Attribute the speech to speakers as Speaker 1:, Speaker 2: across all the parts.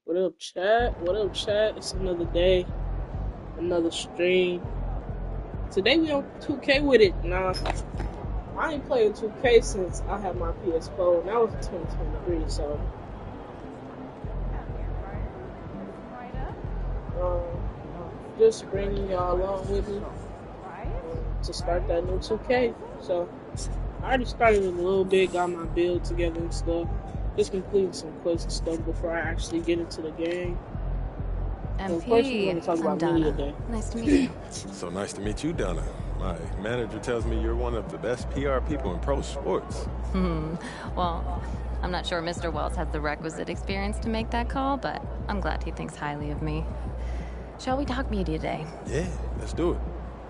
Speaker 1: What up, chat? What up, chat? It's another day, another stream. Today we on 2K with it. Nah, I ain't playing 2K since I had my PS4, and that was 2023. So, just bringing y'all along with me to start that new 2K. So, I already started a little bit, got my build together and stuff. Just completing some quests and stuff before I actually get into the game. So first, we're going to talk
Speaker 2: I'm
Speaker 1: about Media
Speaker 2: Donna.
Speaker 1: Day.
Speaker 2: Nice to meet you.
Speaker 3: So nice to meet you, Donna. My manager tells me you're one of the best PR people in pro sports.
Speaker 2: Well, I'm not sure Mr. Wells has the requisite experience to make that call, but I'm glad he thinks highly of me. Shall we talk Media Day?
Speaker 3: Yeah, let's do it.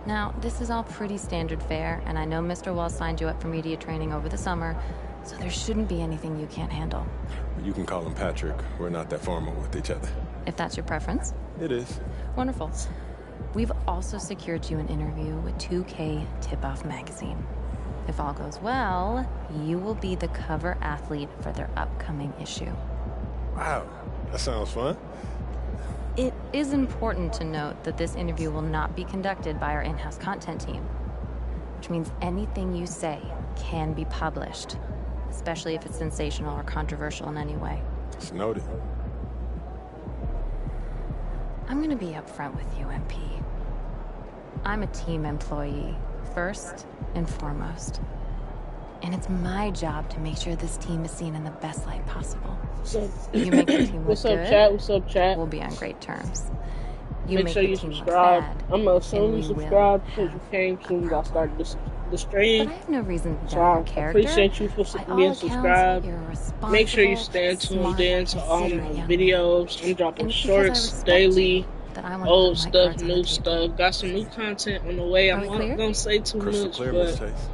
Speaker 2: Now, this is all pretty standard fare, and I know Mr. Wells signed you up for media training over the summer, so there shouldn't be anything you can't handle.
Speaker 3: You can call him Patrick. We're not that formal with each other.
Speaker 2: If that's your preference.
Speaker 3: It is.
Speaker 2: Wonderful. We've also secured you an interview with 2K Tip-Off magazine. If all goes well, you will be the cover athlete for their upcoming issue.
Speaker 3: Wow, that sounds fun.
Speaker 2: It is important to note that this interview will not be conducted by our in-house content team, which means anything you say can be published, especially if it's sensational or controversial in any way.
Speaker 3: It's noted.
Speaker 2: I'm gonna be upfront with you, MP. I'm a team employee, first and foremost. And it's my job to make sure this team is seen in the best light possible. You make the team look
Speaker 1: What's up,
Speaker 2: good,
Speaker 1: chat? What's up, chat?
Speaker 2: we'll be on great terms. You
Speaker 1: Make
Speaker 2: make
Speaker 1: sure
Speaker 2: the
Speaker 1: you
Speaker 2: team look
Speaker 1: subscribe.
Speaker 2: bad,
Speaker 1: I'm gonna assume
Speaker 2: and
Speaker 1: you
Speaker 2: we will
Speaker 1: subscribe because you
Speaker 2: have-
Speaker 1: came soon as I started the
Speaker 2: But
Speaker 1: stream.
Speaker 2: I have no reason to
Speaker 1: So
Speaker 2: doubt
Speaker 1: I
Speaker 2: your character.
Speaker 1: appreciate you for
Speaker 2: By all
Speaker 1: being
Speaker 2: accounts,
Speaker 1: subscribed.
Speaker 2: you're a responsible,
Speaker 1: Make sure you stay tuned
Speaker 2: smart,
Speaker 1: in to all my
Speaker 2: considerate young
Speaker 1: videos. I'm
Speaker 2: man.
Speaker 1: dropping
Speaker 2: And it's because I
Speaker 1: shorts
Speaker 2: respect
Speaker 1: daily,
Speaker 2: you that I want to
Speaker 1: old
Speaker 2: put my
Speaker 1: stuff,
Speaker 2: cards on the
Speaker 1: new
Speaker 2: table.
Speaker 1: stuff. Got some new content on the way.
Speaker 2: Are
Speaker 1: I'm
Speaker 2: we
Speaker 1: not
Speaker 2: clear?
Speaker 1: gonna say too
Speaker 3: Crystal
Speaker 1: much,
Speaker 3: clear, Miss
Speaker 1: but
Speaker 3: Chase.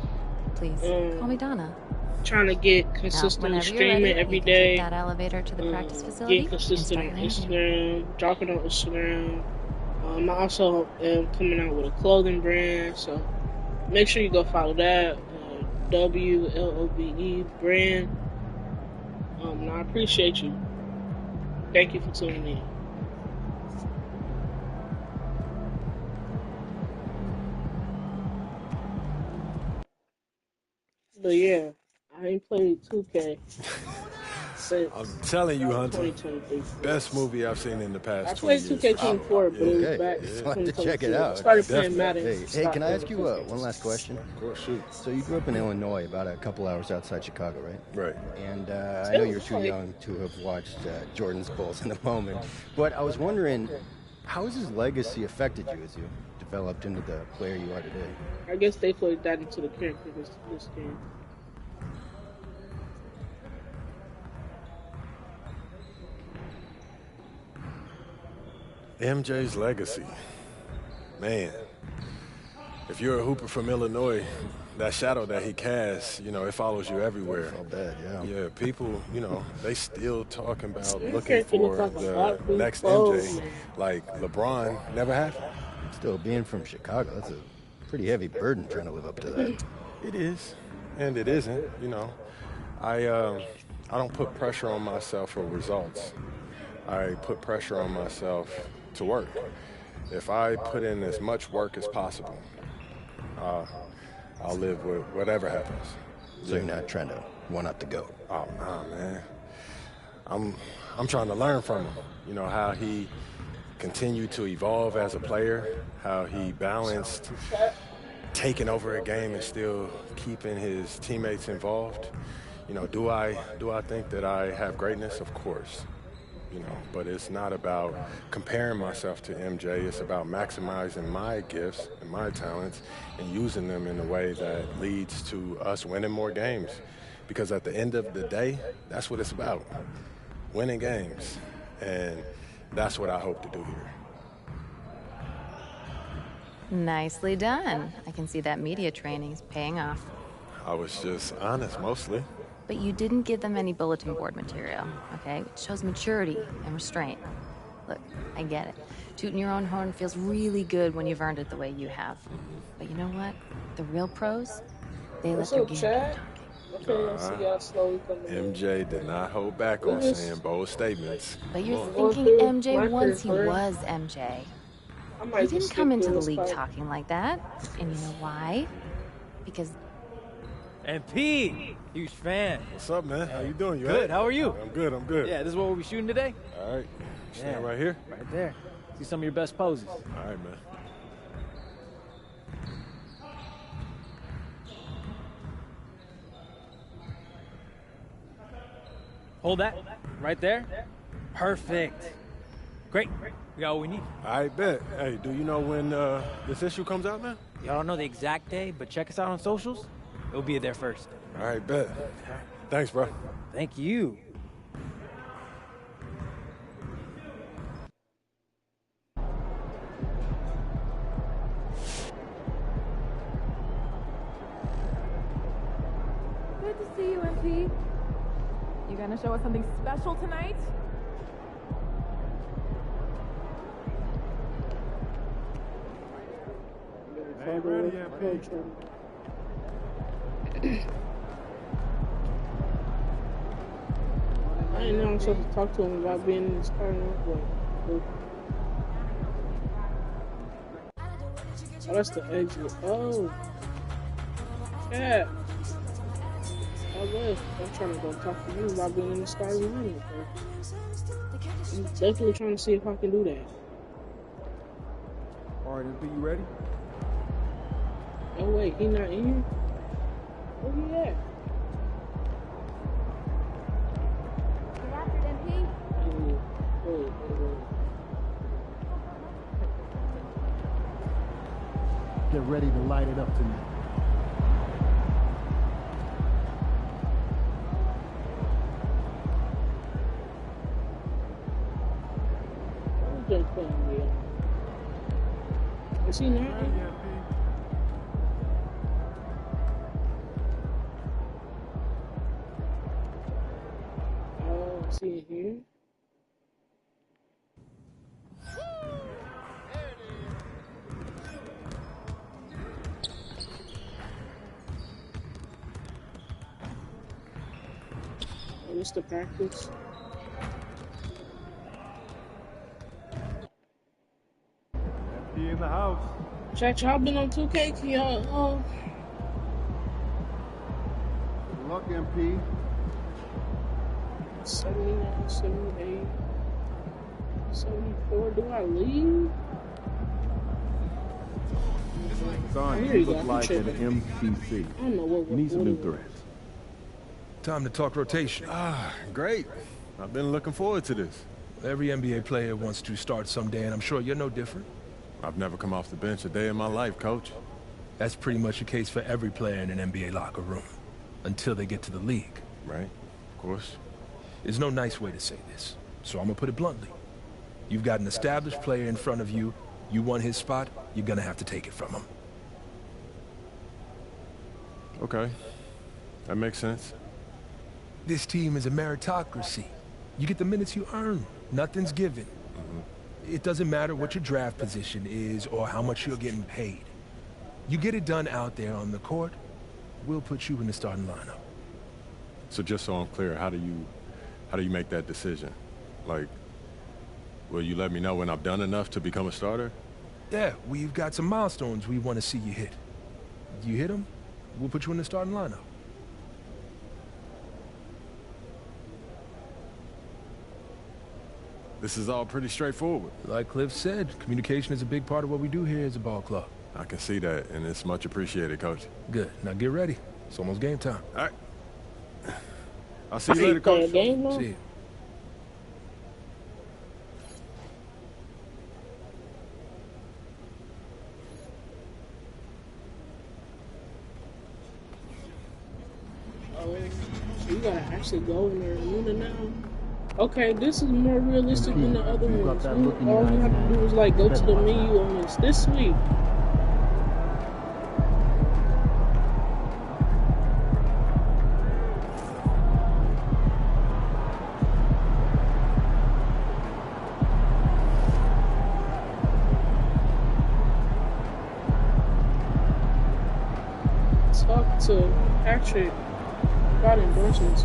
Speaker 2: Please, call me Donna.
Speaker 1: trying to get
Speaker 2: Now,
Speaker 1: consistently
Speaker 2: whenever you're
Speaker 1: streaming
Speaker 2: ready,
Speaker 1: every
Speaker 2: you can take
Speaker 1: day.
Speaker 2: that elevator to the practice facility
Speaker 1: Getting
Speaker 2: and
Speaker 1: consistent
Speaker 2: start
Speaker 1: on
Speaker 2: your interview.
Speaker 1: Instagram, dropping on Instagram. I also am coming out with a clothing brand, so make sure you go follow that. WLOVE brand. I appreciate you. Thank you for tuning in. But yeah, I ain't played 2K since
Speaker 3: I'm telling you, Hunter,
Speaker 1: 2023.
Speaker 3: best movie I've seen in the
Speaker 1: I
Speaker 3: past
Speaker 1: played
Speaker 3: 20 years.
Speaker 1: 2K24, but it was
Speaker 4: Okay,
Speaker 1: back in
Speaker 4: just wanted to check it
Speaker 1: 2022. I
Speaker 4: out.
Speaker 1: started playing
Speaker 3: Definitely.
Speaker 1: Madden.
Speaker 4: Hey,
Speaker 1: Stopped
Speaker 4: can I
Speaker 1: playing
Speaker 4: ask you
Speaker 1: 2K.
Speaker 4: one last question?
Speaker 3: Of course, shoot.
Speaker 4: So you grew up in Illinois, about a couple hours outside Chicago, right?
Speaker 3: Right.
Speaker 4: And I know you're too
Speaker 1: Illinois.
Speaker 4: young to have watched Jordan's Bulls in the moment, but I was wondering, how has his legacy affected you as you developed into the player you are today?
Speaker 1: I guess they played that into the character this game.
Speaker 3: MJ's legacy. Man, if you're a hooper from Illinois, that shadow that he casts, it follows you everywhere.
Speaker 4: Felt bad, yeah.
Speaker 3: Yeah, people, they still talking about
Speaker 1: Your
Speaker 3: looking
Speaker 1: character
Speaker 3: for
Speaker 1: looks like a
Speaker 3: the
Speaker 1: hot blue
Speaker 3: next
Speaker 1: clothes,
Speaker 3: MJ.
Speaker 1: man.
Speaker 3: Like LeBron never happened.
Speaker 4: Still, being from Chicago, that's a pretty heavy burden trying to live up to that.
Speaker 3: It is, and it isn't. I don't put pressure on myself for results. I put pressure on myself to work. If I put in as much work as possible, I'll live with whatever happens.
Speaker 4: So you're not trying to one-up the GOAT.
Speaker 3: Oh nah, man. I'm trying to learn from him. How he continued to evolve as a player, how he balanced taking over a game and still keeping his teammates involved. Do I think that I have greatness? Of course. But it's not about comparing myself to MJ. It's about maximizing my gifts and my talents and using them in a way that leads to us winning more games. Because at the end of the day, that's what it's about, winning games. And that's what I hope to do here.
Speaker 2: Nicely done. I can see that media training is paying off.
Speaker 3: I was just honest, mostly.
Speaker 2: But you didn't give them any bulletin board material, okay? It shows maturity and restraint. Look, I get it. Tooting your own horn feels really good when you've earned it the way you have. But you know what? The real pros, they let
Speaker 1: What's
Speaker 2: their
Speaker 1: up,
Speaker 2: game
Speaker 1: Chad?
Speaker 2: do
Speaker 1: Okay, I see y'all slowly coming in.
Speaker 3: MJ did not hold back on saying bold statements.
Speaker 2: But you're
Speaker 1: Going
Speaker 2: thinking
Speaker 1: through
Speaker 2: MJ
Speaker 1: my
Speaker 2: once he
Speaker 1: career.
Speaker 2: was MJ.
Speaker 1: I
Speaker 2: He
Speaker 1: might
Speaker 2: didn't
Speaker 1: just
Speaker 2: come
Speaker 1: skip
Speaker 2: into
Speaker 1: through
Speaker 2: the
Speaker 1: this
Speaker 2: league
Speaker 1: part.
Speaker 2: talking like that. And you know why? Because
Speaker 5: MP, huge fan.
Speaker 3: What's up, man? How you doing? You
Speaker 5: Good,
Speaker 3: all right?
Speaker 5: how are you?
Speaker 3: I'm good, I'm good.
Speaker 5: Yeah, this is what we'll be shooting today?
Speaker 3: All right. Stand right here.
Speaker 5: Right there. See some of your best poses.
Speaker 3: All right, man.
Speaker 5: Hold that. Right there. Perfect. Great. We got what we need.
Speaker 3: I bet. Hey, do you know when this issue comes out, man?
Speaker 5: Y'all don't know the exact day, but check us out on socials. It'll be there first.
Speaker 3: All right, bet. Thanks, bro.
Speaker 5: Thank you.
Speaker 6: Good to see you, MP. You gonna show us something special tonight?
Speaker 3: Hey, ready,
Speaker 1: I didn't know I'm supposed to talk to him about being in the starting line. Oh, that's the exit. Oh. Yeah. I left. I'm trying to go talk to you about being in the starting line. I'm definitely trying to see if I can do that.
Speaker 7: All right, MP, you ready?
Speaker 1: Oh, wait, he not in here? Where he at?
Speaker 6: Get after it, MP.
Speaker 1: Wait.
Speaker 7: Get ready to light it up tonight.
Speaker 1: Just putting me on. Is he not in here? Oh, is he in here? Oh, it's the practice.
Speaker 7: He in the house.
Speaker 1: Chat, y'all been on 2K? Can y'all,
Speaker 7: Good luck, MP.
Speaker 1: 79, 78, 74. Do I leave?
Speaker 7: Son,
Speaker 1: Here
Speaker 7: you
Speaker 1: you
Speaker 7: look
Speaker 1: go.
Speaker 7: like
Speaker 1: I'm
Speaker 7: an
Speaker 1: tripping.
Speaker 7: MCC.
Speaker 1: I don't know what.
Speaker 7: You need some new
Speaker 1: it was.
Speaker 7: threads.
Speaker 8: Time to talk rotation.
Speaker 3: Great. I've been looking forward to this.
Speaker 8: Every NBA player wants to start someday, and I'm sure you're no different.
Speaker 3: I've never come off the bench a day in my life, coach.
Speaker 8: That's pretty much the case for every player in an NBA locker room. Until they get to the league.
Speaker 3: Right? Of course.
Speaker 8: There's no nice way to say this, so I'm gonna put it bluntly. You've got an established player in front of you. You want his spot, you're gonna have to take it from him.
Speaker 3: Okay. That makes sense.
Speaker 8: This team is a meritocracy. You get the minutes you earn. Nothing's given. It doesn't matter what your draft position is or how much you're getting paid. You get it done out there on the court, we'll put you in the starting lineup.
Speaker 3: So just so I'm clear, how do you make that decision? Like, will you let me know when I've done enough to become a starter?
Speaker 8: Yeah, we've got some milestones we want to see you hit. You hit them, we'll put you in the starting lineup.
Speaker 3: This is all pretty straightforward.
Speaker 8: Like Cliff said, communication is a big part of what we do here as a ball club.
Speaker 3: I can see that, and it's much appreciated, Coach.
Speaker 8: Good. Now get ready. It's almost game time.
Speaker 3: All right. I'll see you later, Coach.
Speaker 1: Game now?
Speaker 8: See you.
Speaker 1: Oh, so you gotta actually go in there and win it now. Okay, this is more realistic than the other
Speaker 7: You got
Speaker 1: ones.
Speaker 7: that look in
Speaker 1: All
Speaker 7: your
Speaker 1: you
Speaker 7: eyes,
Speaker 1: have to
Speaker 7: man.
Speaker 1: do is like go to
Speaker 7: Better
Speaker 1: the
Speaker 7: watch
Speaker 1: menu on this. This sweet. Talk to Patrick. got endorsements.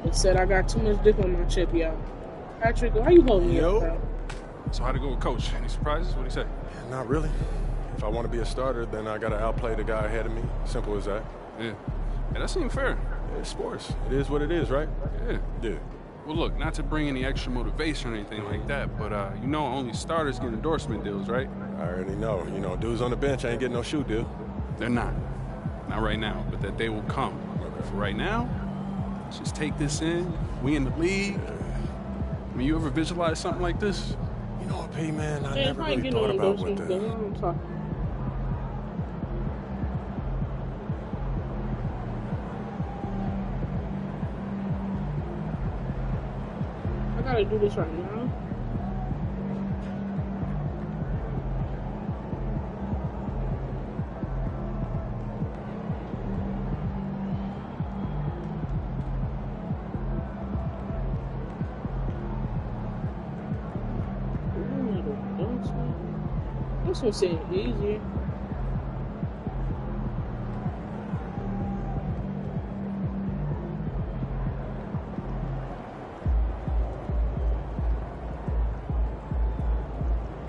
Speaker 1: They said I got too much dick on my chip, y'all. Patrick, why you holding me up, bro?
Speaker 9: So how'd it go with Coach? Any surprises? What'd he say?
Speaker 3: Not really. If I want to be a starter, then I got to outplay the guy ahead of me. Simple as that.
Speaker 9: Yeah. Yeah, that seemed fair.
Speaker 3: It's sports. It is what it is, right?
Speaker 9: Yeah.
Speaker 3: Yeah.
Speaker 9: Well, look, not to bring any extra motivation or anything like that, but you know only starters get endorsement deals, right?
Speaker 3: I already know. You know, dudes on the bench ain't getting no shoe deal.
Speaker 9: They're not. Not right now, but that day will come.
Speaker 3: Okay.
Speaker 9: For right now, let's just take this in. We in the league. I mean, you ever visualize something like this?
Speaker 3: You know what, P, man? I
Speaker 1: Yeah,
Speaker 3: never
Speaker 1: if I ain't
Speaker 3: really
Speaker 1: getting no
Speaker 3: thought about what
Speaker 1: endorsements, then
Speaker 3: the...
Speaker 1: I'm talking. I gotta do this right now. This one seems easier.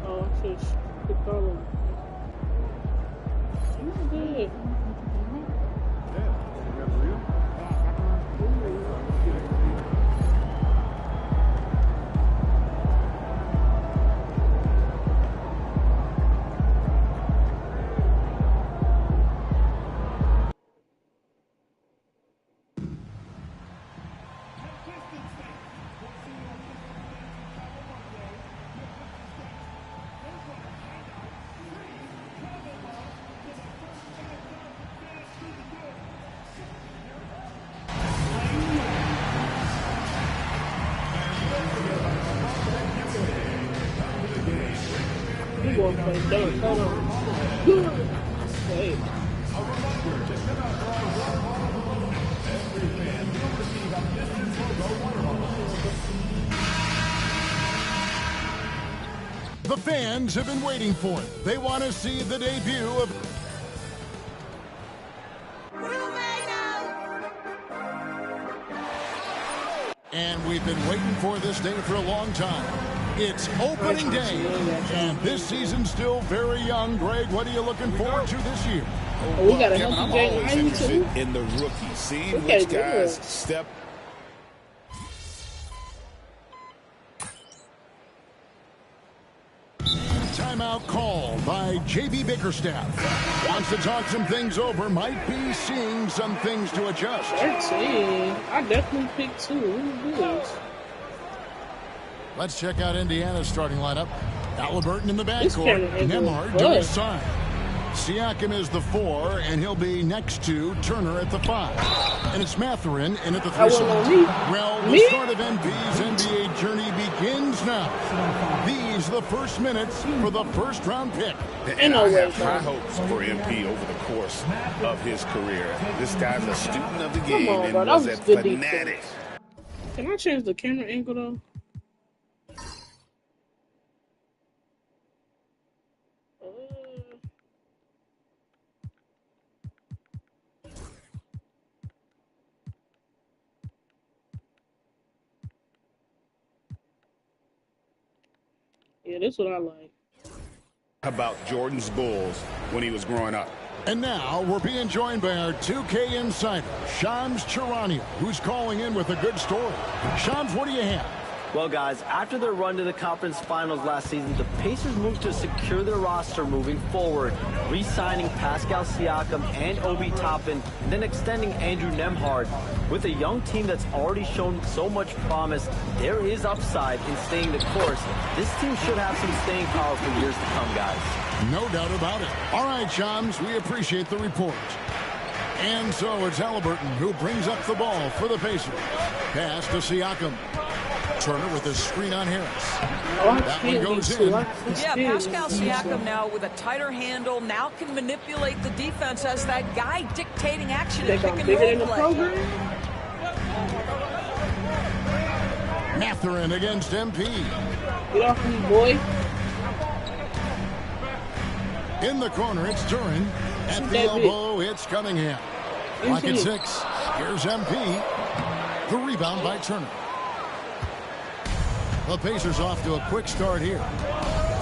Speaker 1: Oh, I should pick all of them. It's good. You want to play dunk, hold on. Good. Hey.
Speaker 7: The fans have been waiting for it. They want to see the debut of... And we've been waiting for this day for a long time. It's opening day, and this season's still very young. Greg, what are you looking forward to this year?
Speaker 1: Oh, we got a
Speaker 10: Kevin, I'm
Speaker 1: healthy
Speaker 10: always
Speaker 1: Jay
Speaker 10: interested in the rookie, seeing which guys step.
Speaker 7: Timeout called by J.B. Bickerstaff. Wants to talk some things over, might be seeing some things to adjust.
Speaker 1: 13. I definitely picked 2. Who is?
Speaker 7: Let's check out Indiana's starting lineup. Halliburton in the
Speaker 1: This
Speaker 7: backcourt.
Speaker 1: camera angle
Speaker 7: Nembhard
Speaker 1: is
Speaker 7: to
Speaker 1: good.
Speaker 7: his side. Siakam is the 4, and he'll be next to Turner at the 5. And it's Mathurin in at the 3
Speaker 1: That wasn't on me.
Speaker 7: Well, the
Speaker 1: Me?
Speaker 7: start of MP's NBA journey begins now. These are the first minutes for the first-round pick.
Speaker 10: And I have high hopes for MP over the course of his career. This guy's a student of the game
Speaker 1: Come on,
Speaker 10: and
Speaker 1: bro. That
Speaker 10: was
Speaker 1: was
Speaker 10: a
Speaker 1: good
Speaker 10: fanatic.
Speaker 1: defense. Can I change the camera angle, though? Yeah, that's what I like.
Speaker 10: About Jordan's Bulls when he was growing up.
Speaker 7: And now we're being joined by our 2K insider, Shams Charania, who's calling in with a good story. Shams, what do you have?
Speaker 11: Well, guys, after their run to the conference finals last season, the Pacers moved to secure their roster moving forward, re-signing Pascal Siakam and Obi Toppin, and then extending Andrew Nembhard. With a young team that's already shown so much promise, there is upside in staying the course. This team should have some staying power for years to come, guys.
Speaker 7: No doubt about it. All right, Shams, we appreciate the report. And so it's Halliburton who brings up the ball for the Pacers. Pass to Siakam. Turner with his screen on Harris. That one goes in.
Speaker 12: Yeah, Pascal Siakam now with a tighter handle, now can manipulate the defense as that guy dictating action and pick and roll play.
Speaker 7: Mathurin against MP.
Speaker 1: Get off me, boy.
Speaker 7: In the corner, it's Duran. At the elbow, it's Cunningham. Lock at 6. Here's MP. The rebound by Turner. The Pacers off to a quick start here.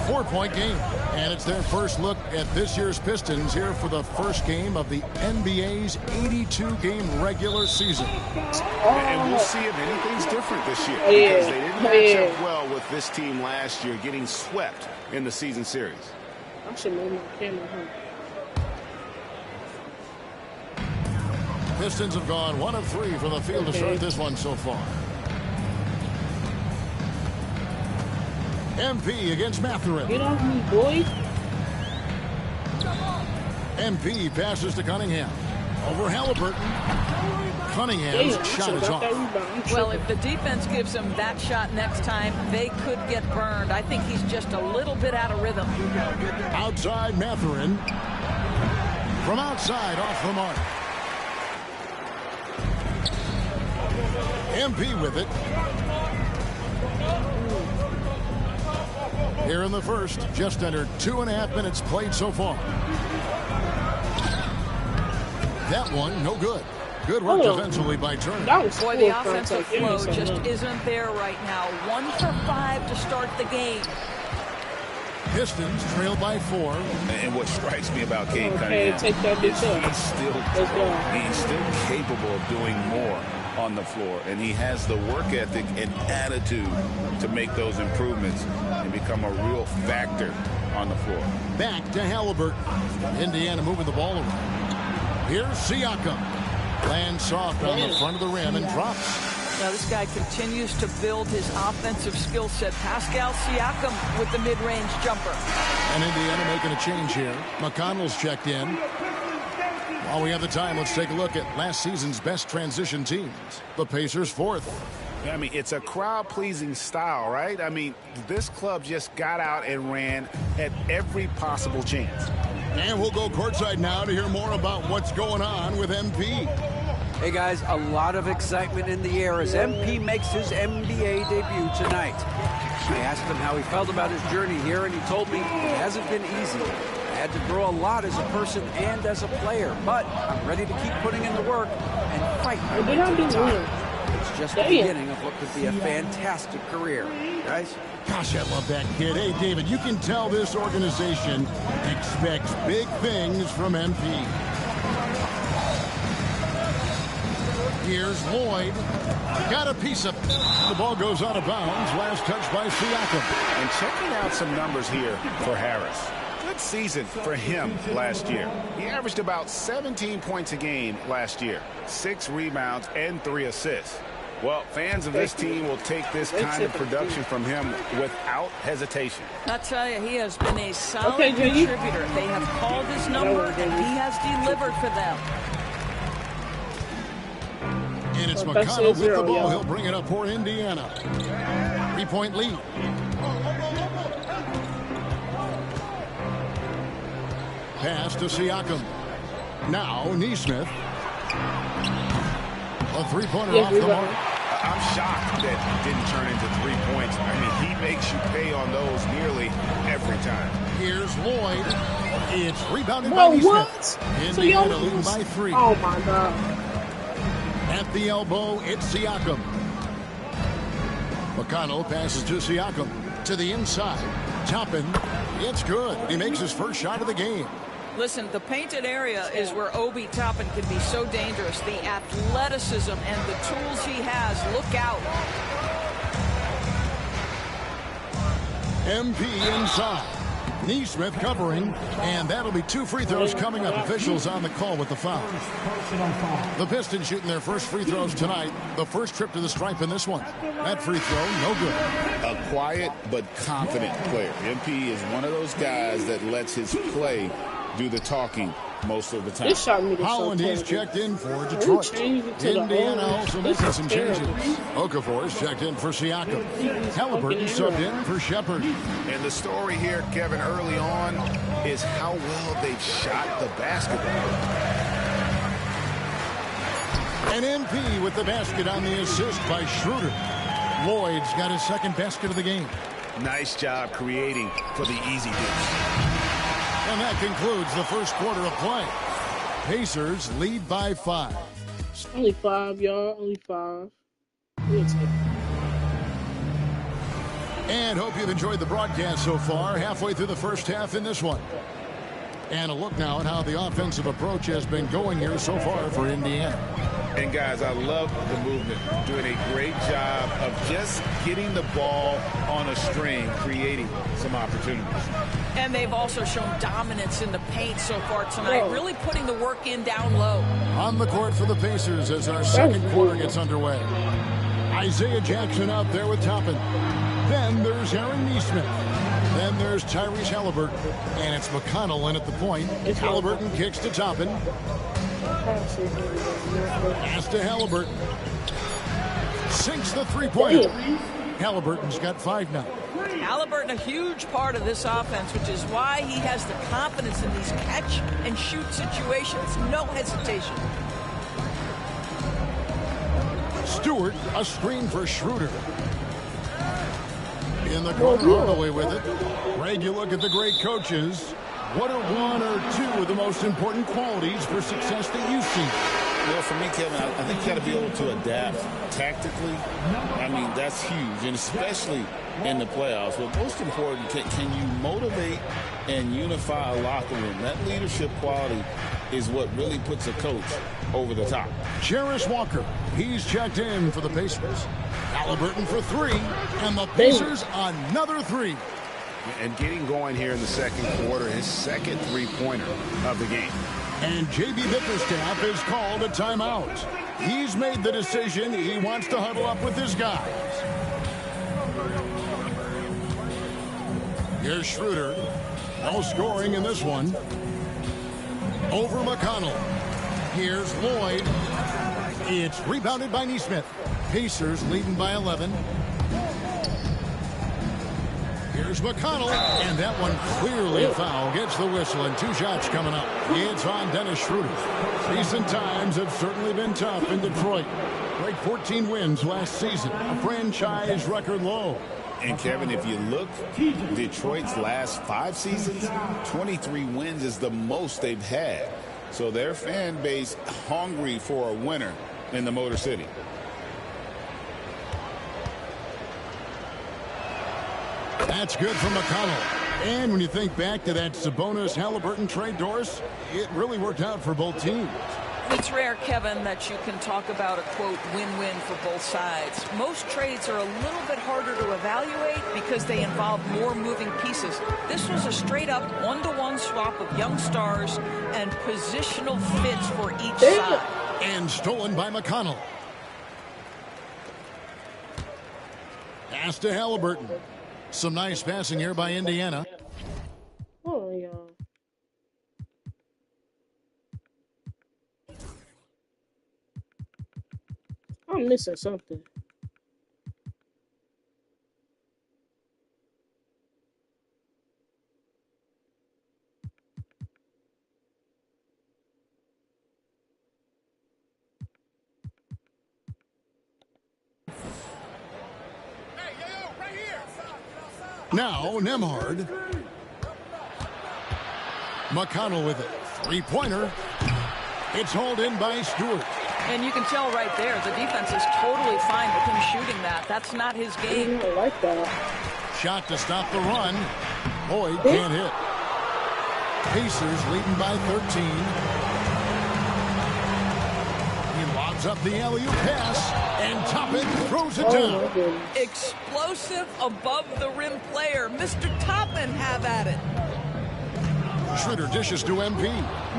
Speaker 7: 4-point game. And it's their first look at this year's Pistons here for the first game of the NBA's 82-game regular season.
Speaker 10: And we'll see if anything's different this year. Because they didn't match up well with this team last year, getting swept in the season series.
Speaker 1: I should move my camera home.
Speaker 7: Pistons have gone 1 of 3 from the field to start this one so far. MP against Mathurin.
Speaker 1: Get off me, boy.
Speaker 7: MP passes to Cunningham. Over Halliburton. Cunningham's shot is off.
Speaker 12: Well, if the defense gives him that shot next time, they could get burned. I think he's just a little bit out of rhythm.
Speaker 7: Outside Mathurin. From outside, off the mark. MP with it. Here in the first, just under 2.5 minutes played so far. That one, no good. Good work defensively by Turner.
Speaker 12: Boy, the offensive flow just isn't there right now. 1 for 5 to start the game.
Speaker 7: Pistons trail by 4.
Speaker 10: And what strikes me about Cade Cunningham is he's still capable of doing more on the floor, and he has the work ethic and attitude to make those improvements and become a real factor on the floor.
Speaker 7: Back to Halliburton. Indiana moving the ball around. Here's Siakam. Lands soft on the front of the rim and drops.
Speaker 12: Now this guy continues to build his offensive skill set. Pascal Siakam with the mid-range jumper.
Speaker 7: And Indiana making a change here. McConnell's checked in. While we have the time, let's take a look at last season's best transition teams. The Pacers 4th.
Speaker 10: I mean, it's a crowd-pleasing style, right? I mean, this club just got out and ran at every possible chance.
Speaker 7: And we'll go courtside now to hear more about what's going on with MP.
Speaker 13: Hey, guys, a lot of excitement in the air as MP makes his NBA debut tonight. I asked him how he felt about his journey here, and he told me it hasn't been easy. I had to grow a lot as a person and as a player, but I'm ready to keep putting in the work and fight my way to the top. It's just the beginning of what could be a fantastic career. Guys?
Speaker 7: Gosh, I love that kid. Hey, David, you can tell this organization expects big things from MP. Here's Lloyd. Got a piece of it. The ball goes out of bounds. Last touch by Siakam.
Speaker 10: And checking out some numbers here for Harris. Good season for him last year. He averaged about 17 points a game last year, 6 rebounds and 3 assists. Well, fans of this team will take this kind of production from him without hesitation.
Speaker 12: I tell you, he has been a solid contributor. They have called his number, and he has delivered for them.
Speaker 7: And it's McConnell with the ball. He'll bring it up for Indiana. 3-point lead. Pass to Siakam. Now Nesmith. A 3-pointer off the mark.
Speaker 10: I'm shocked that it didn't turn into 3 points. I mean, he makes you pay on those nearly every time.
Speaker 7: Here's Lloyd. It's rebounded by Nesmith. Indiana leading by 3.
Speaker 1: Oh, my God.
Speaker 7: At the elbow, it's Siakam. McConnell passes to Siakam. To the inside. Toppin. It's good. He makes his first shot of the game.
Speaker 12: Listen, the painted area is where Obi Toppin can be so dangerous. The athleticism and the tools he has. Look out.
Speaker 7: MP inside. Nesmith covering, and that'll be 2 free throws coming up. Officials on the call with the foul. The Pistons shooting their first free throws tonight. The first trip to the stripe in this one. That free throw, no good.
Speaker 10: A quiet but confident player. MP is one of those guys that lets his play do the talking most of the time.
Speaker 7: Holland is checked in for Detroit. Indiana also making some changes. Okafor is checked in for Siakam. Halliburton subbed in for Shepard.
Speaker 10: And the story here, Kevin, early on is how well they've shot the basketball.
Speaker 7: And MP with the basket on the assist by Schroeder. Lloyd's got his second basket of the game.
Speaker 10: Nice job creating for the easy deuce.
Speaker 7: And that concludes the first quarter of play. Pacers lead by 5.
Speaker 1: Only 5, y'all. Only 5. We'll take it.
Speaker 7: And hope you've enjoyed the broadcast so far. Halfway through the first half in this one. And a look now at how the offensive approach has been going here so far for Indiana.
Speaker 10: And guys, I love the movement. Doing a great job of just getting the ball on a string, creating some opportunities.
Speaker 12: And they've also shown dominance in the paint so far tonight, really putting the work in down low.
Speaker 7: On the court for the Pacers as our second quarter gets underway. Isaiah Jackson out there with Toppin. Then there's Aaron Nesmith. Then there's Tyrese Halliburton. And it's McConnell in at the point. Halliburton kicks to Toppin. Pass to Halliburton. Sinks the three-pointer. Halliburton's got 5 now.
Speaker 12: Halliburton, a huge part of this offense, which is why he has the confidence in these catch-and-shoot situations. No hesitation.
Speaker 7: Stewart, a screen for Schroeder. In the corner, Hardaway with it. Greg, you look at the great coaches. What are 1 or 2 of the most important qualities for success that you see?
Speaker 10: Well, for me, Kevin, I think you got to be able to adapt tactically. I mean, that's huge, and especially in the playoffs. But most important, can you motivate and unify a locker room? That leadership quality is what really puts a coach over the top.
Speaker 7: Jarace Walker, he's checked in for the Pacers. Halliburton for 3, and the Pacers another 3.
Speaker 10: And getting going here in the second quarter, his second three-pointer of the game.
Speaker 7: And J.B. Bickerstaff has called a timeout. He's made the decision he wants to huddle up with his guys. Here's Schroeder. No scoring in this one. Over McConnell. Here's Lloyd. It's rebounded by Nesmith. Pacers leading by 11. Here's McConnell, and that one clearly a foul. Gets the whistle, and 2 shots coming up. It's on Dennis Schroeder. Recent times have certainly been tough in Detroit. Like 14 wins last season, a franchise record low.
Speaker 10: And Kevin, if you look, Detroit's last 5 seasons, 23 wins is the most they've had. So their fan base hungry for a winner in the Motor City.
Speaker 7: That's good from McConnell. And when you think back to that Sabonis-Halliburton trade, Doris, it really worked out for both teams.
Speaker 12: It's rare, Kevin, that you can talk about a, quote, win-win for both sides. Most trades are a little bit harder to evaluate because they involve more moving pieces. This was a straight-up one-to-one swap of young stars and positional fits for each side.
Speaker 7: And stolen by McConnell. Pass to Halliburton. Some nice passing here by Indiana.
Speaker 1: Oh, y'all. I'm missing something.
Speaker 7: Now, Nembhard. McConnell with it. Three-pointer. It's hauled in by Stewart.
Speaker 12: And you can tell right there, the defense is totally fine with him shooting that. That's not his game.
Speaker 1: I like that.
Speaker 7: Shot to stop the run. Boyd can't hit. Pacers leading by 13. He lobs up the alley-oop pass, and Toppin throws it down.
Speaker 12: Explosive above-the-rim player. Mr. Toppin, have at it.
Speaker 7: Schroeder dishes to MP.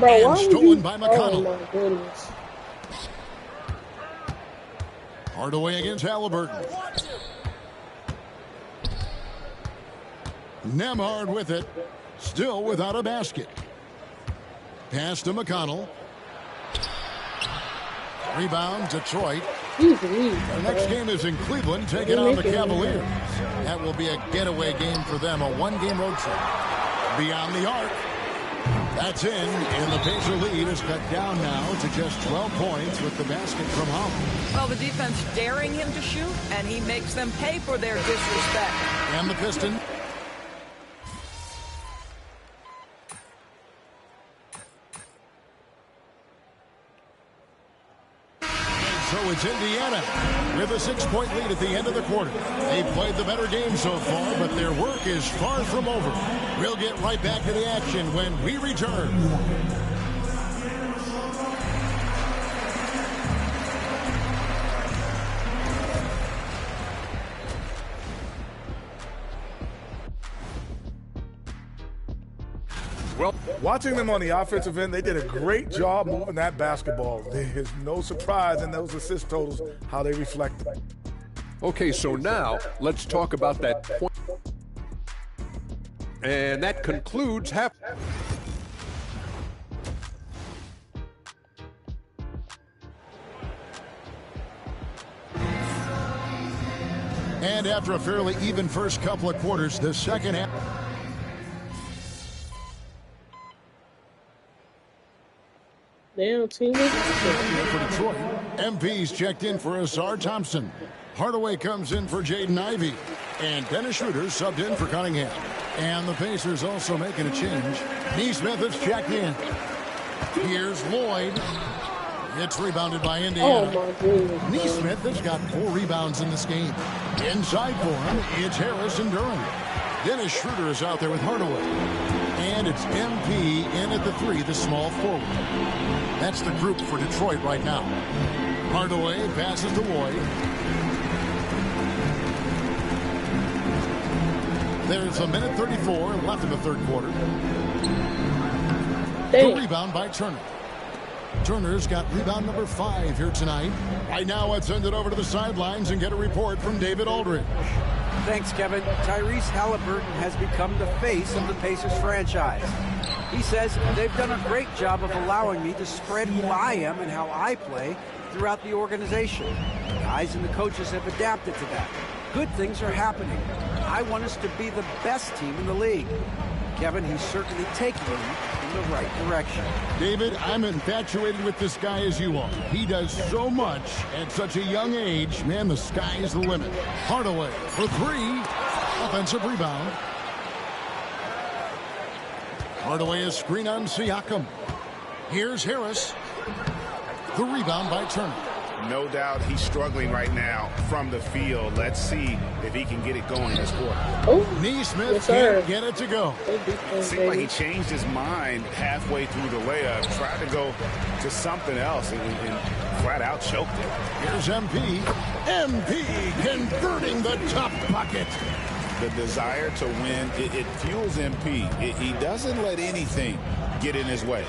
Speaker 7: And stolen by McConnell.
Speaker 1: Oh, my goodness.
Speaker 7: Hardaway against Halliburton. Nembhard with it. Still without a basket. Pass to McConnell. Rebound, Detroit. The next game is in Cleveland, taking on the Cavaliers. That will be a getaway game for them, a one-game road trip. Beyond the arc. That's in, and the Pacer lead is cut down now to just 12 points with the basket from Holland.
Speaker 12: Well, the defense daring him to shoot, and he makes them pay for their disrespect.
Speaker 7: And the Pistons. so it's Indiana with a 6-point lead at the end of the quarter. They played the better game so far, but their work is far from over. We'll get right back to the action when we return.
Speaker 14: Well, watching them on the offensive end, they did a great job moving that basketball. There's no surprise in those assist totals, how they reflect them.
Speaker 15: Okay, so now let's talk about that point. And that concludes half.
Speaker 7: And after a fairly even first couple of quarters, the second half.
Speaker 1: Damn, team.
Speaker 7: For Detroit, MP's checked in for Asar Thompson. Hardaway comes in for Jaden Ivey. And Dennis Schroeder subbed in for Cunningham. And the Pacers also making a change. Neesmith is checked in. Here's Lloyd. It's rebounded by Indiana.
Speaker 1: Oh, my goodness.
Speaker 7: Neesmith has got 4 rebounds in this game. Inside for him, it's Harris and Durham. Dennis Schroeder is out there with Hardaway. And it's MP in at the 3, the small forward. That's the group for Detroit right now. Hardaway passes to Lloyd. There's a minute 34 left in the third quarter. The rebound by Turner. Turner's got rebound number 5 here tonight. Right now, let's send it over to the sidelines and get a report from David Aldridge.
Speaker 13: Thanks, Kevin. Tyrese Halliburton has become the face of the Pacers franchise. He says, they've done a great job of allowing me to spread who I am and how I play throughout the organization. The guys and the coaches have adapted to that. Good things are happening. I want us to be the best team in the league. Kevin, he's certainly taking them in the right direction.
Speaker 7: David, I'm infatuated with this guy as you are. He does so much at such a young age. Man, the sky is the limit. Hardaway for 3. Offensive rebound. Hardaway is screen on Siakam. Here's Harris. The rebound by Turner.
Speaker 10: No doubt he's struggling right now from the field. Let's see if he can get it going this quarter.
Speaker 7: Oh, Neesmith can't get it to go.
Speaker 10: Seems like he changed his mind halfway through the layup, tried to go to something else, and flat out choked it.
Speaker 7: Here's MP. MP converting the top bucket.
Speaker 10: The desire to win, it fuels MP. He doesn't let anything get in his way.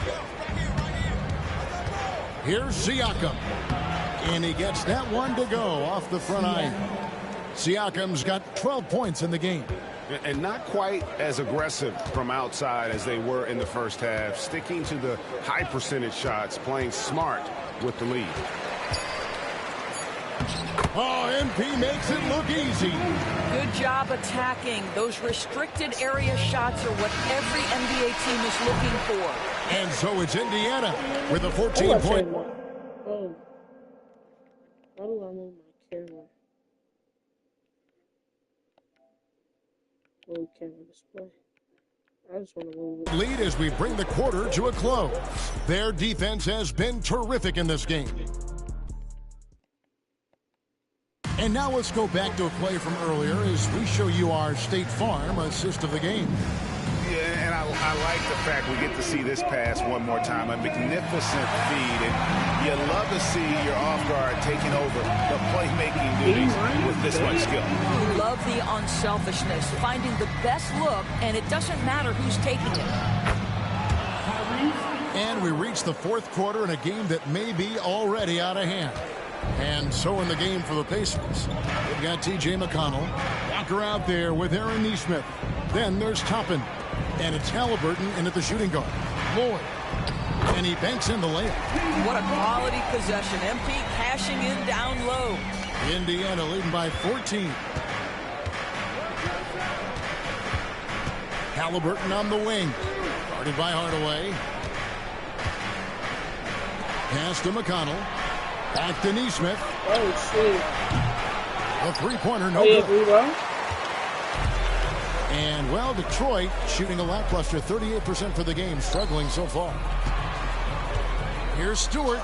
Speaker 7: Here's Siakam. And he gets that one to go off the front iron. Siakam's got 12 points in the game.
Speaker 10: And not quite as aggressive from outside as they were in the first half. Sticking to the high percentage shots, playing smart with the lead.
Speaker 7: Oh, MP makes it look easy.
Speaker 12: Good job attacking. Those restricted area shots are what every NBA team is looking for.
Speaker 7: And so it's Indiana with a 14-point.
Speaker 1: Oh. How do I move my camera? Move camera display. I just want to move it.
Speaker 7: Lead as we bring the quarter to a close. Their defense has been terrific in this game. And now let's go back to a play from earlier as we show you our State Farm assist of the game.
Speaker 10: Yeah, and I like the fact we get to see this pass one more time. A magnificent feed, and you love to see your off guard taking over the playmaking duties with this much skill.
Speaker 12: We love the unselfishness, finding the best look, and it doesn't matter who's taking it.
Speaker 7: And we reach the fourth quarter in a game that may be already out of hand. And so in the game for the Pacers, they've got T.J. McConnell. Walker out there with Aaron Neesmith. Then there's Toppin. And it's Halliburton in at the shooting guard. Lloyd. And he banks in the layup.
Speaker 12: What a quality possession. MP cashing in down low.
Speaker 7: Indiana leading by 14. Halliburton on the wing. Guarded by Hardaway. Pass to McConnell. Back to Neesmith.
Speaker 1: Oh, shit.
Speaker 7: A three-pointer, no good. And, well, Detroit shooting a lackluster 38% for the game, struggling so far. Here's Stewart.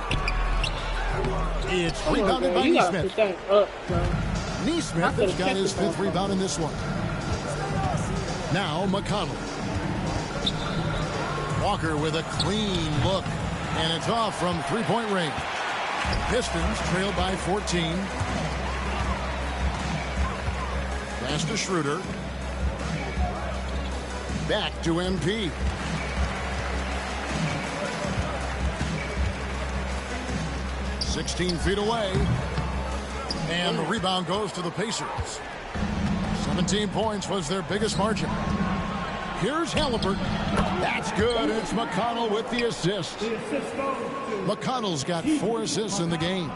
Speaker 7: It's
Speaker 1: Come on,
Speaker 7: rebounded
Speaker 1: bro.
Speaker 7: by
Speaker 1: You gotta
Speaker 7: Neesmith.
Speaker 1: put that up, bro.
Speaker 7: Neesmith has got his 5th rebound in this one. Now McConnell. Walker with a clean look, and it's off from three-point range. Pistons trail by 14. Pass to Schroeder. Back to MP. "16 feet away. And the rebound goes to the Pacers. 17 points was their biggest margin. Here's Halliburton. That's good. It's McConnell with the assist. McConnell's got 4 assists in the game.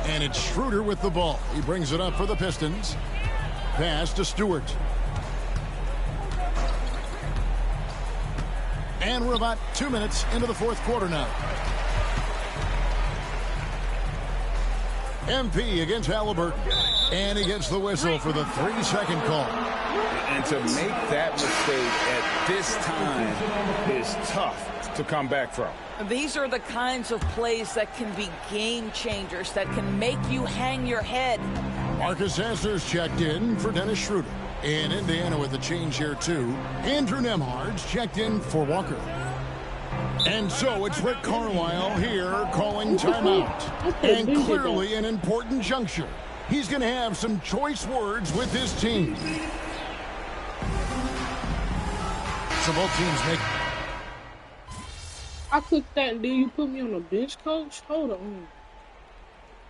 Speaker 7: And it's Schroeder with the ball. He brings it up for the Pistons. Pass to Stewart. And we're about 2 minutes into the 4th quarter now. MP against Halliburton. And he gets the whistle for the 3-second call.
Speaker 10: And to make that mistake at this time is tough to come back from.
Speaker 12: These are the kinds of plays that can be game changers, that can make you hang your head.
Speaker 7: Marcus Hasner's checked in for Dennis Schroeder. And Indiana with a change here, too. Andrew Nembhard's checked in for Walker. And so it's Rick Carlisle here calling timeout. And clearly an important juncture. He's going to have some choice words with his team. So both teams make...
Speaker 1: I clicked that and then you put me on the bench, coach? Hold on.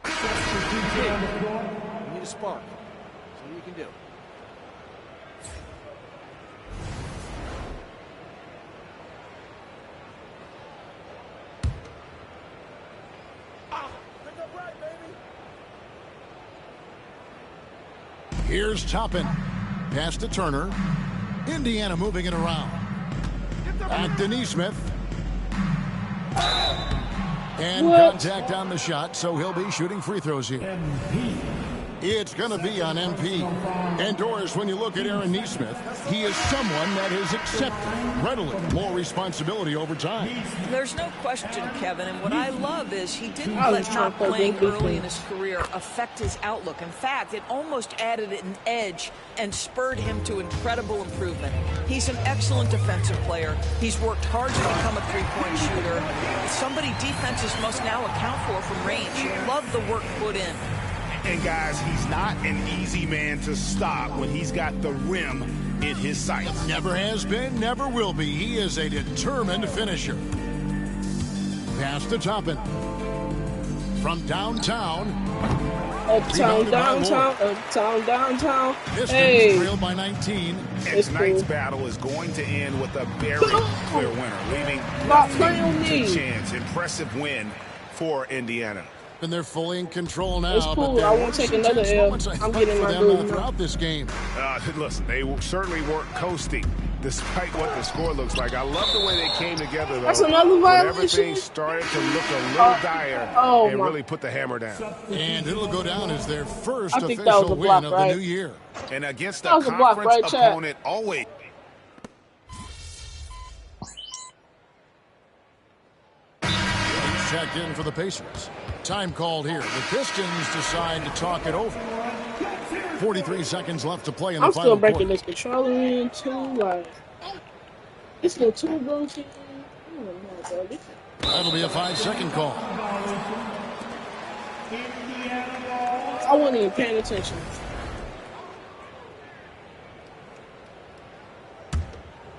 Speaker 13: You need a spark. See what you can do.
Speaker 7: Here's Toppin. Pass to Turner. Indiana moving it around. Back to Neesmith. And contact on the shot, so he'll be shooting free throws here. It's going to be on MP. And Doris, when you look at Aaron Neesmith, he is someone that has accepted readily more responsibility over time.
Speaker 12: There's no question, Kevin, and what I love is he didn't let not playing early in his career affect his outlook. In fact, it almost added an edge and spurred him to incredible improvement. He's an excellent defensive player. He's worked hard to become a three-point shooter. Somebody defenses must now account for from range. Love the work put in.
Speaker 10: And guys, he's not an easy man to stop when he's got the rim in his sights.
Speaker 7: Never has been, never will be. He is a determined finisher. Pass to Toppin. From downtown.
Speaker 1: Uptown, downtown, uptown, downtown.
Speaker 7: Pistons trailed by 19.
Speaker 10: Tonight's battle is going to end with a very clear winner, leaving nothing to chance. Impressive win for Indiana.
Speaker 7: And they're fully in control now.
Speaker 1: It's cool. I won't take another L. I'm getting my move
Speaker 7: throughout this game.
Speaker 10: Listen, they certainly weren't coasting, despite what the score looks like. I love the way they came together, though.
Speaker 1: That's another violation.
Speaker 10: Everything started to look a little dire and really put the hammer down.
Speaker 7: And it'll go down as their first official win of the new year.
Speaker 10: And against a conference opponent, always.
Speaker 7: He's checked in for the Pacers. Time called here. The Pistons decide to talk it over. 43 seconds left to play in the final quarter.
Speaker 1: I'm still breaking this controller in, too. Like, it's no two goals.
Speaker 7: That'll be a 5-second call.
Speaker 1: I wasn't even paying attention.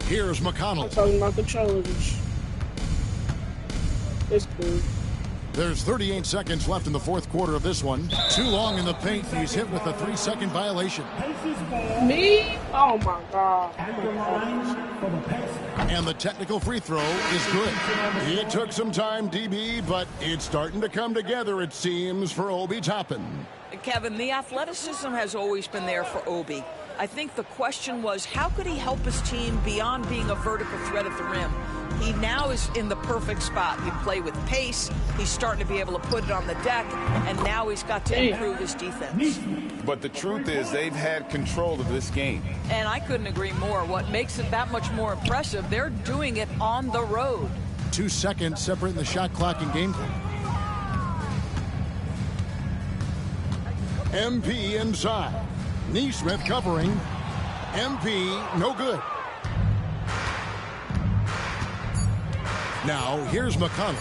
Speaker 7: Here's McConnell.
Speaker 1: I'm talking about controllers. It's cool.
Speaker 7: There's 38 seconds left in the fourth quarter of this one. Too long in the paint. He's hit with a 3-second violation.
Speaker 1: Me? Oh, my God.
Speaker 7: And the technical free throw is good. It took some time, DB, but it's starting to come together, it seems, for Obi Toppin.
Speaker 12: Kevin, the athleticism has always been there for Obi. I think the question was, how could he help his team beyond being a vertical threat at the rim? He now is in the perfect spot. He play with pace. He's starting to be able to put it on the deck, and now he's got to improve his defense.
Speaker 10: But the truth is they've had control of this game.
Speaker 12: And I couldn't agree more. What makes it that much more impressive, they're doing it on the road.
Speaker 7: 2 seconds separating the shot clock and game clock. MP inside. Neesmith covering. MP no good. Now here's McConnell.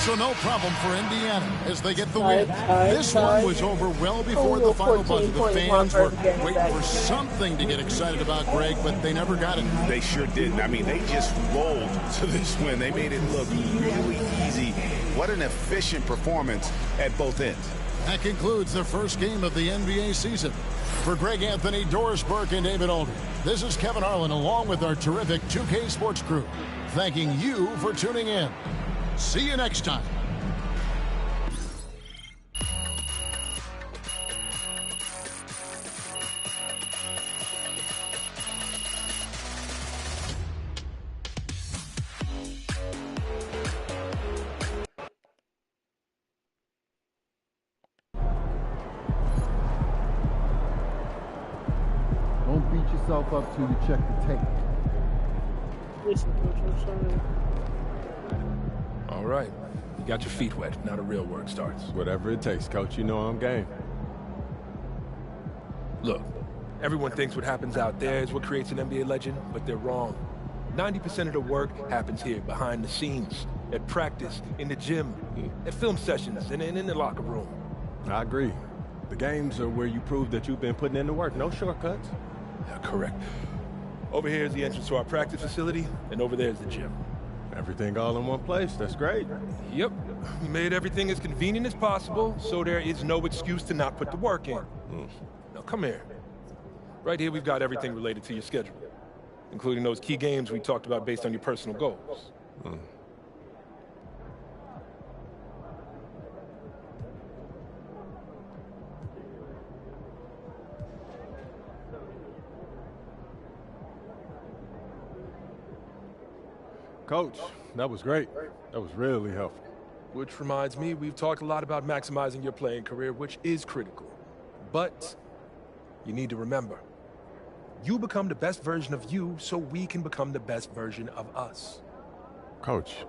Speaker 7: So no problem for Indiana as they get the win. This one was over well before the final buzzer. The fans were waiting for something to get excited about, Greg, but they never got it.
Speaker 10: They sure didn't. I mean, they just rolled to this win. They made it look really easy. What an efficient performance at both ends.
Speaker 7: That concludes the first game of the NBA season. For Greg Anthony, Doris Burke, and David Aldridge, this is Kevin Harlan along with our terrific 2K Sports crew, thanking you for tuning in. See you next time.
Speaker 16: Don't beat yourself up till you check the tape.
Speaker 1: Listen, Coach, I'm sorry.
Speaker 8: All right. You got your feet wet. Now the real work starts.
Speaker 3: Whatever it takes, Coach. You know I'm game.
Speaker 8: Look, everyone thinks what happens out there is what creates an NBA legend, but they're wrong. 90% of the work happens here, behind the scenes, at practice, in the gym, at film sessions, and in the locker room.
Speaker 3: I agree. The games are where you prove that you've been putting in the work. No shortcuts.
Speaker 8: Yeah, correct. Over here is the entrance to our practice facility, and over there is the gym.
Speaker 3: Everything all in one place. That's great.
Speaker 8: Yep. We made everything as convenient as possible, so there is no excuse to not put the work in. Now, come here. Right here, we've got everything related to your schedule, including those key games we talked about based on your personal goals.
Speaker 3: Coach, that was great. That was really helpful.
Speaker 8: Which reminds me, we've talked a lot about maximizing your playing career, which is critical. But you need to remember, you become the best version of you so we can become the best version of us.
Speaker 3: Coach,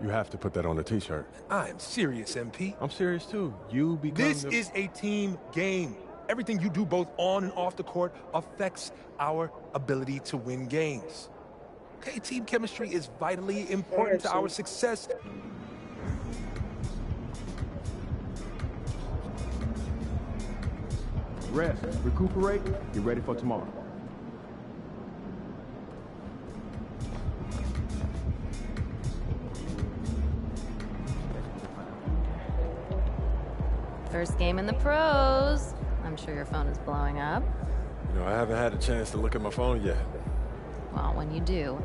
Speaker 3: you have to put that on a t-shirt.
Speaker 8: I am serious, MP.
Speaker 3: I'm serious too. You become
Speaker 8: This is a team game. Everything you do both on and off the court affects our ability to win games. Okay, team chemistry is vitally important to our success.
Speaker 16: Rest, recuperate, get ready for tomorrow.
Speaker 2: First game in the pros. I'm sure your phone is blowing up.
Speaker 3: You know, I haven't had a chance to look at my phone yet.
Speaker 2: Well, when you do,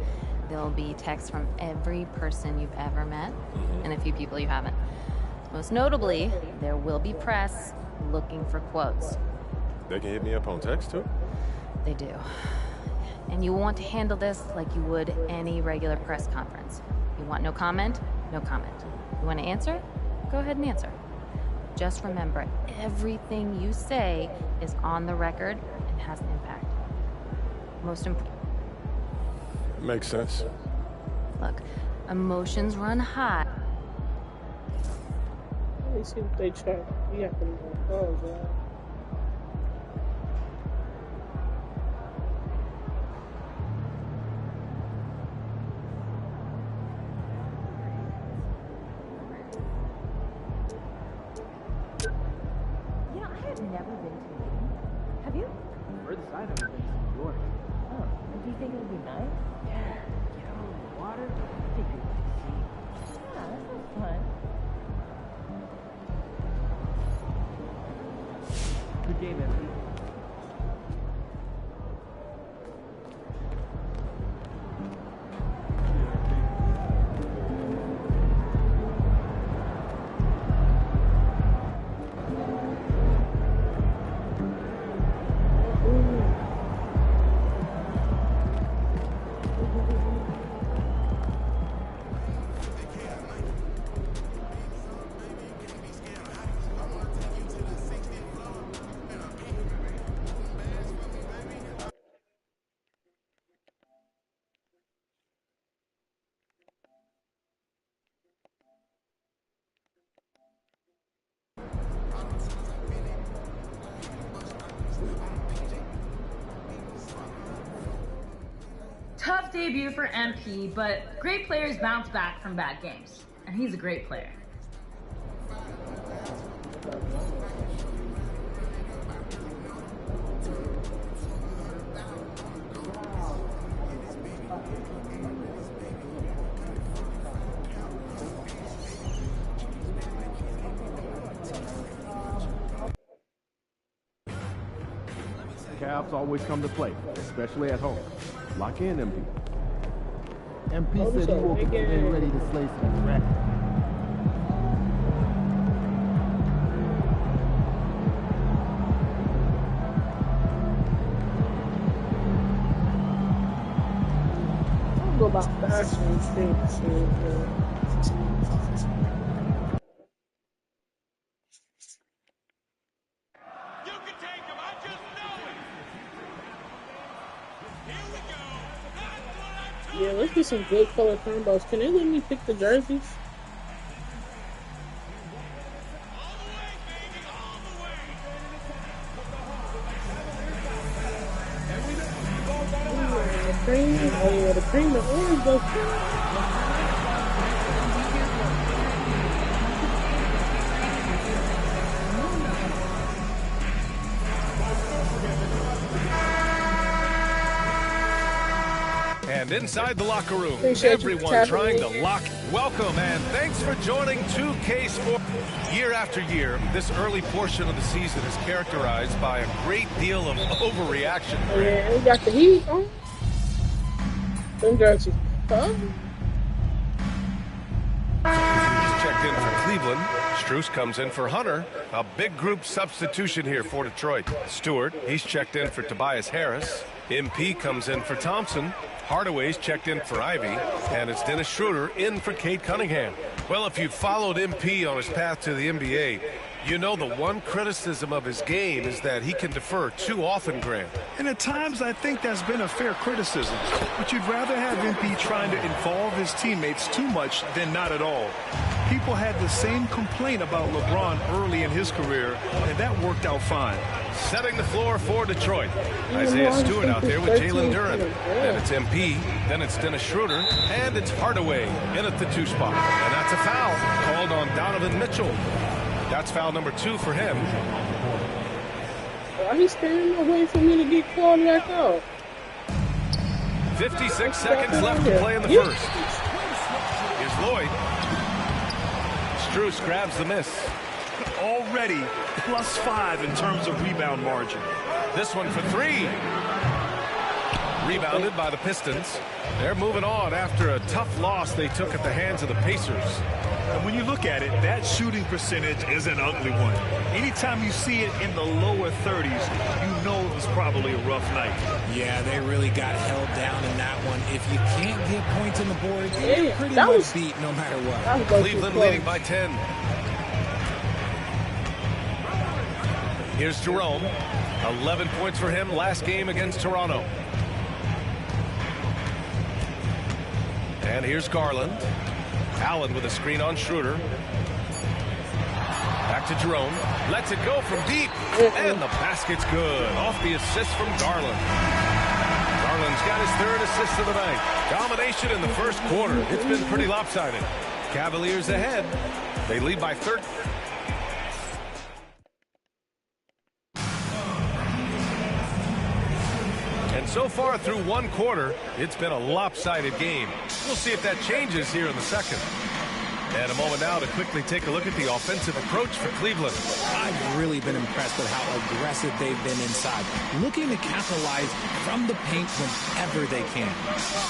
Speaker 2: there'll be texts from every person you've ever met and a few people you haven't. Most notably, there will be press looking for quotes.
Speaker 3: They can hit me up on text too?
Speaker 2: They do. And you want to handle this like you would any regular press conference. You want no comment? No comment. You want to answer? Go ahead and answer. Just remember, everything you say is on the record and has an impact. Most important.
Speaker 3: Makes sense.
Speaker 2: Look, emotions run high.
Speaker 1: Let me see if they check. We have to close, right?
Speaker 6: You know, I have never been to Maine. Have you?
Speaker 5: Furthest I've ever been is New York.
Speaker 6: Oh, and do you think it'll be nice?
Speaker 5: Yeah, get out on the water. I think you'll see.
Speaker 6: Yeah, that sounds fun.
Speaker 5: Good game, MP.
Speaker 17: debut for MP, but great players bounce back from bad games. And he's a great player.
Speaker 16: Cavs always come to play, especially at home. Lock in, MP.
Speaker 1: Oh,
Speaker 16: MP said he woke up and ready to slay some dragons.
Speaker 1: I'll go about fashion and things. Yeah, let's get some good color combos. Can they let me pick the jerseys? The cream, oh yeah, the cream and orange goes.
Speaker 18: And inside the locker room,
Speaker 1: Appreciate
Speaker 18: everyone trying to lock. Welcome and thanks for joining 2K Sports. Year after year, this early portion of the season is characterized by a great deal of overreaction.
Speaker 1: Oh, yeah, we got the heat on. Them jerseys. Huh?
Speaker 18: He's checked in for Cleveland. Strus comes in for Hunter. A big group substitution here for Detroit. Stewart, he's checked in for Tobias Harris. MP comes in for Thompson. Hardaway's checked in for Ivy, and it's Dennis Schroeder in for Cade Cunningham. Well, if you've followed MP on his path to the NBA, you know the one criticism of his game is that he can defer too often, Grant.
Speaker 19: And at times, I think that's been a fair criticism. But you'd rather have MP trying to involve his teammates too much than not at all. People had the same complaint about LeBron early in his career, and that worked out fine.
Speaker 18: Setting the floor for Detroit. Isaiah Stewart out there with Jalen Duren. Then it's MP, then it's Dennis Schroeder, and it's Hardaway in at the 2 spot. And that's a foul called on Donovan Mitchell. That's foul number 2 for him.
Speaker 1: Why he standing away for me to get called back out?
Speaker 18: 56 seconds left to play in the first. Here's Lloyd. Strus grabs the miss.
Speaker 19: Already +5 in terms of rebound margin.
Speaker 18: This one for 3. Rebounded by the Pistons. They're moving on after a tough loss they took at the hands of the Pacers.
Speaker 19: And when you look at it, that shooting percentage is an ugly one. Anytime you see it in the lower 30s, you know it was probably a rough night.
Speaker 20: Yeah, they really got held down in that one. If you can't get points on the board, you're pretty much beat no matter what.
Speaker 18: Cleveland leading by 10. Here's Jerome. 11 points for him last game against Toronto. And here's Garland. Allen with a screen on Schroeder. Back to Jerome. Lets it go from deep. And the basket's good. Off the assist from Garland. Garland's got his 3rd assist of the night. Domination in the first quarter. It's been pretty lopsided. Cavaliers ahead. They lead by 13. And so far through one quarter, it's been a lopsided game. We'll see if that changes here in the second. And a moment now to quickly take a look at the offensive approach for Cleveland.
Speaker 20: I've really been impressed with how aggressive they've been inside, looking to capitalize from the paint whenever they can.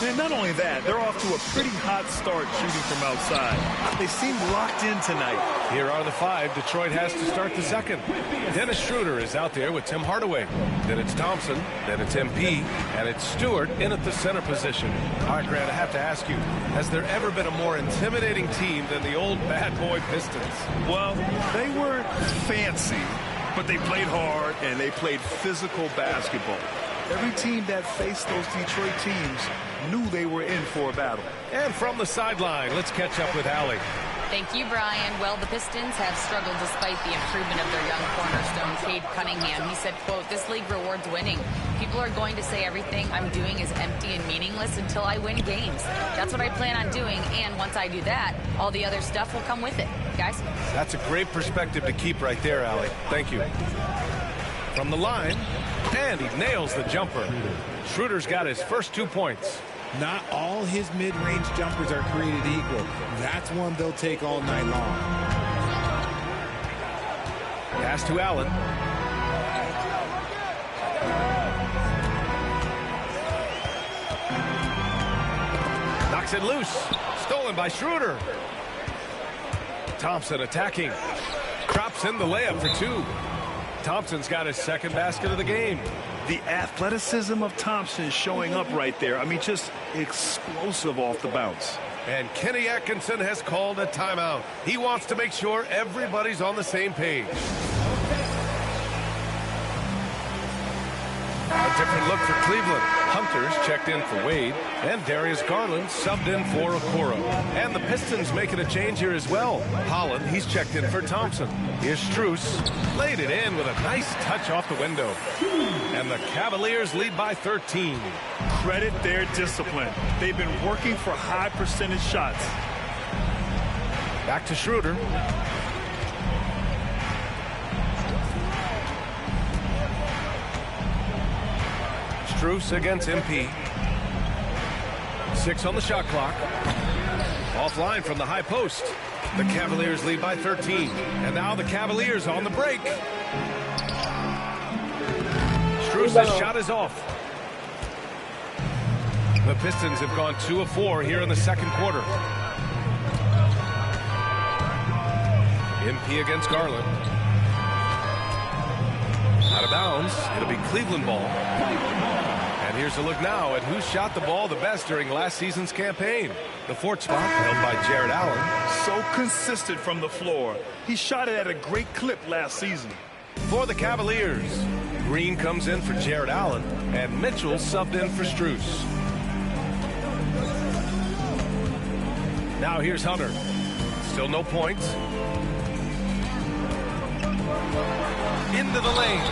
Speaker 19: And not only that, they're off to a pretty hot start shooting from outside. They seem locked in tonight.
Speaker 18: Here are the 5 Detroit has to start the second. Dennis Schroeder is out there with Tim Hardaway. Then it's Thompson, then it's MP, and it's Stewart in at the center position. All right, Grant, I have to ask you, has there ever been a more intimidating team than the old bad boy Pistons?
Speaker 19: Well, they weren't fancy, but they played hard and they played physical basketball. Every team that faced those Detroit teams knew they were in for a battle.
Speaker 18: And from the sideline, let's catch up with Allie.
Speaker 21: Thank you, Brian. Well, the Pistons have struggled despite the improvement of their young cornerstone, Cade Cunningham. He said, quote, "This league rewards winning. People are going to say everything I'm doing is empty and meaningless until I win games. That's what I plan on doing, and once I do that, all the other stuff will come with it. Guys?
Speaker 18: That's a great perspective to keep right there, Allie. Thank you. From the line, and he nails the jumper. Schroeder's got his first 2 points.
Speaker 20: Not all his mid-range jumpers are created equal. That's one they'll take all night long.
Speaker 18: Pass to Allen. Knocks it loose. Stolen by Schroeder. Thompson attacking. Drops in the layup for 2. Thompson's got his second basket of the game.
Speaker 19: The athleticism of Thompson showing up right there. I mean, just explosive off the bounce.
Speaker 18: And Kenny Atkinson has called a timeout. He wants to make sure everybody's on the same page. A different look for Cleveland. Hunter's checked in for Wade, and Darius Garland subbed in for Okoro. And the Pistons making a change here as well. Holland, he's checked in for Thompson. Here's Strus, laid it in with a nice touch off the window. And the Cavaliers lead by 13.
Speaker 19: Credit their discipline. They've been working for high percentage shots.
Speaker 18: Back to Schroeder. Strus against MP. 6 on the shot clock. Offline from the high post. The Cavaliers lead by 13. And now the Cavaliers on the break. Strus' shot is off. The Pistons have gone 2 of 4 here in the second quarter. MP against Garland. Out of bounds. It'll be Cleveland ball. And here's a look now at who shot the ball the best during last season's campaign. The 4th spot held by Jared Allen.
Speaker 19: So consistent from the floor. He shot it at a great clip last season.
Speaker 18: For the Cavaliers, Green comes in for Jared Allen, and Mitchell subbed in for Strus. Now here's Hunter. Still no points. Into the lane.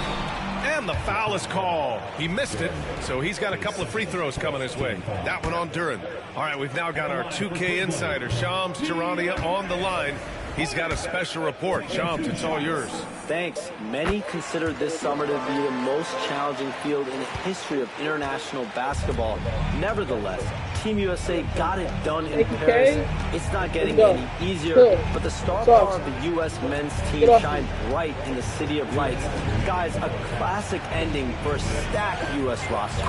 Speaker 18: And the foul is called. He missed it, so he's got a couple of free throws coming his way. That one on Duren. All right, we've now got our 2K insider, Shams Charania, on the line. He's got a special report. Shams, it's all yours.
Speaker 11: Thanks. Many consider this summer to be the most challenging field in the history of international basketball. Nevertheless, Team USA got it done in Paris. It's not getting any easier, but the star power of the U.S. men's team shined bright in the City of Lights. Guys, a classic ending for a stacked U.S. roster.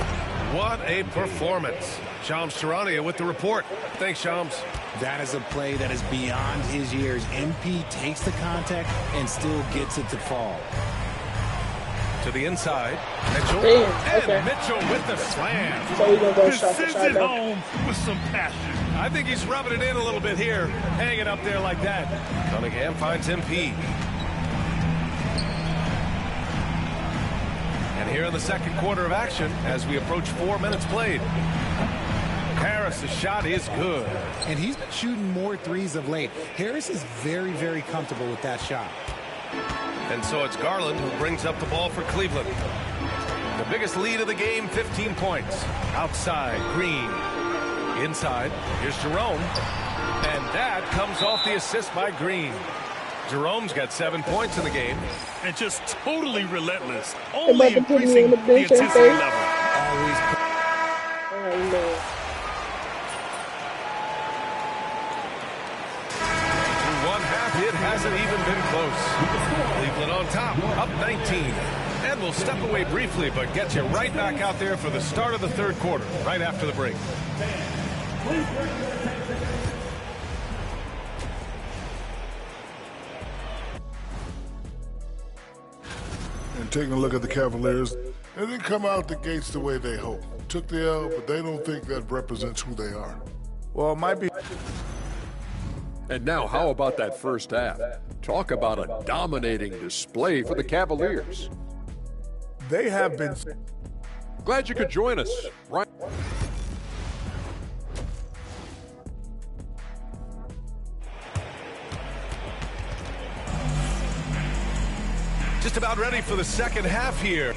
Speaker 18: What a performance. Shams Charania with the report. Thanks, Shams.
Speaker 20: That is a play that is beyond his years. MP takes the contact and still gets it to fall.
Speaker 18: To the inside. Mitchell. And Mitchell with the slam.
Speaker 1: So we're going to go
Speaker 19: This is it home with some passion.
Speaker 18: I think he's rubbing it in a little bit here. Hanging up there like that. Cunningham finds MP. And here in the second quarter of action, as we approach 4 minutes played. Harris' shot is good.
Speaker 20: And he's shooting more threes of late. Harris is very, very comfortable with that shot.
Speaker 18: And so it's Garland who brings up the ball for Cleveland. The biggest lead of the game, 15 points. Outside, Green. Inside, here's Jerome. And that comes off the assist by Green. Jerome's got 7 points in the game.
Speaker 19: And just totally relentless. Only increasing the intensity level.
Speaker 20: Always.
Speaker 18: It hasn't even been close. Cleveland on top, up 19. And we'll step away briefly, but get you right back out there for the start of the third quarter, right after the break.
Speaker 4: And taking a look at the Cavaliers, they didn't come out the gates the way they hoped. Took the L, but they don't think that represents who they are.
Speaker 14: Well, it might be.
Speaker 15: And now, how about that first half? Talk about a dominating display for the Cavaliers.
Speaker 14: They have been.
Speaker 15: Glad you could join us. Right.
Speaker 18: Just about ready for the second half here.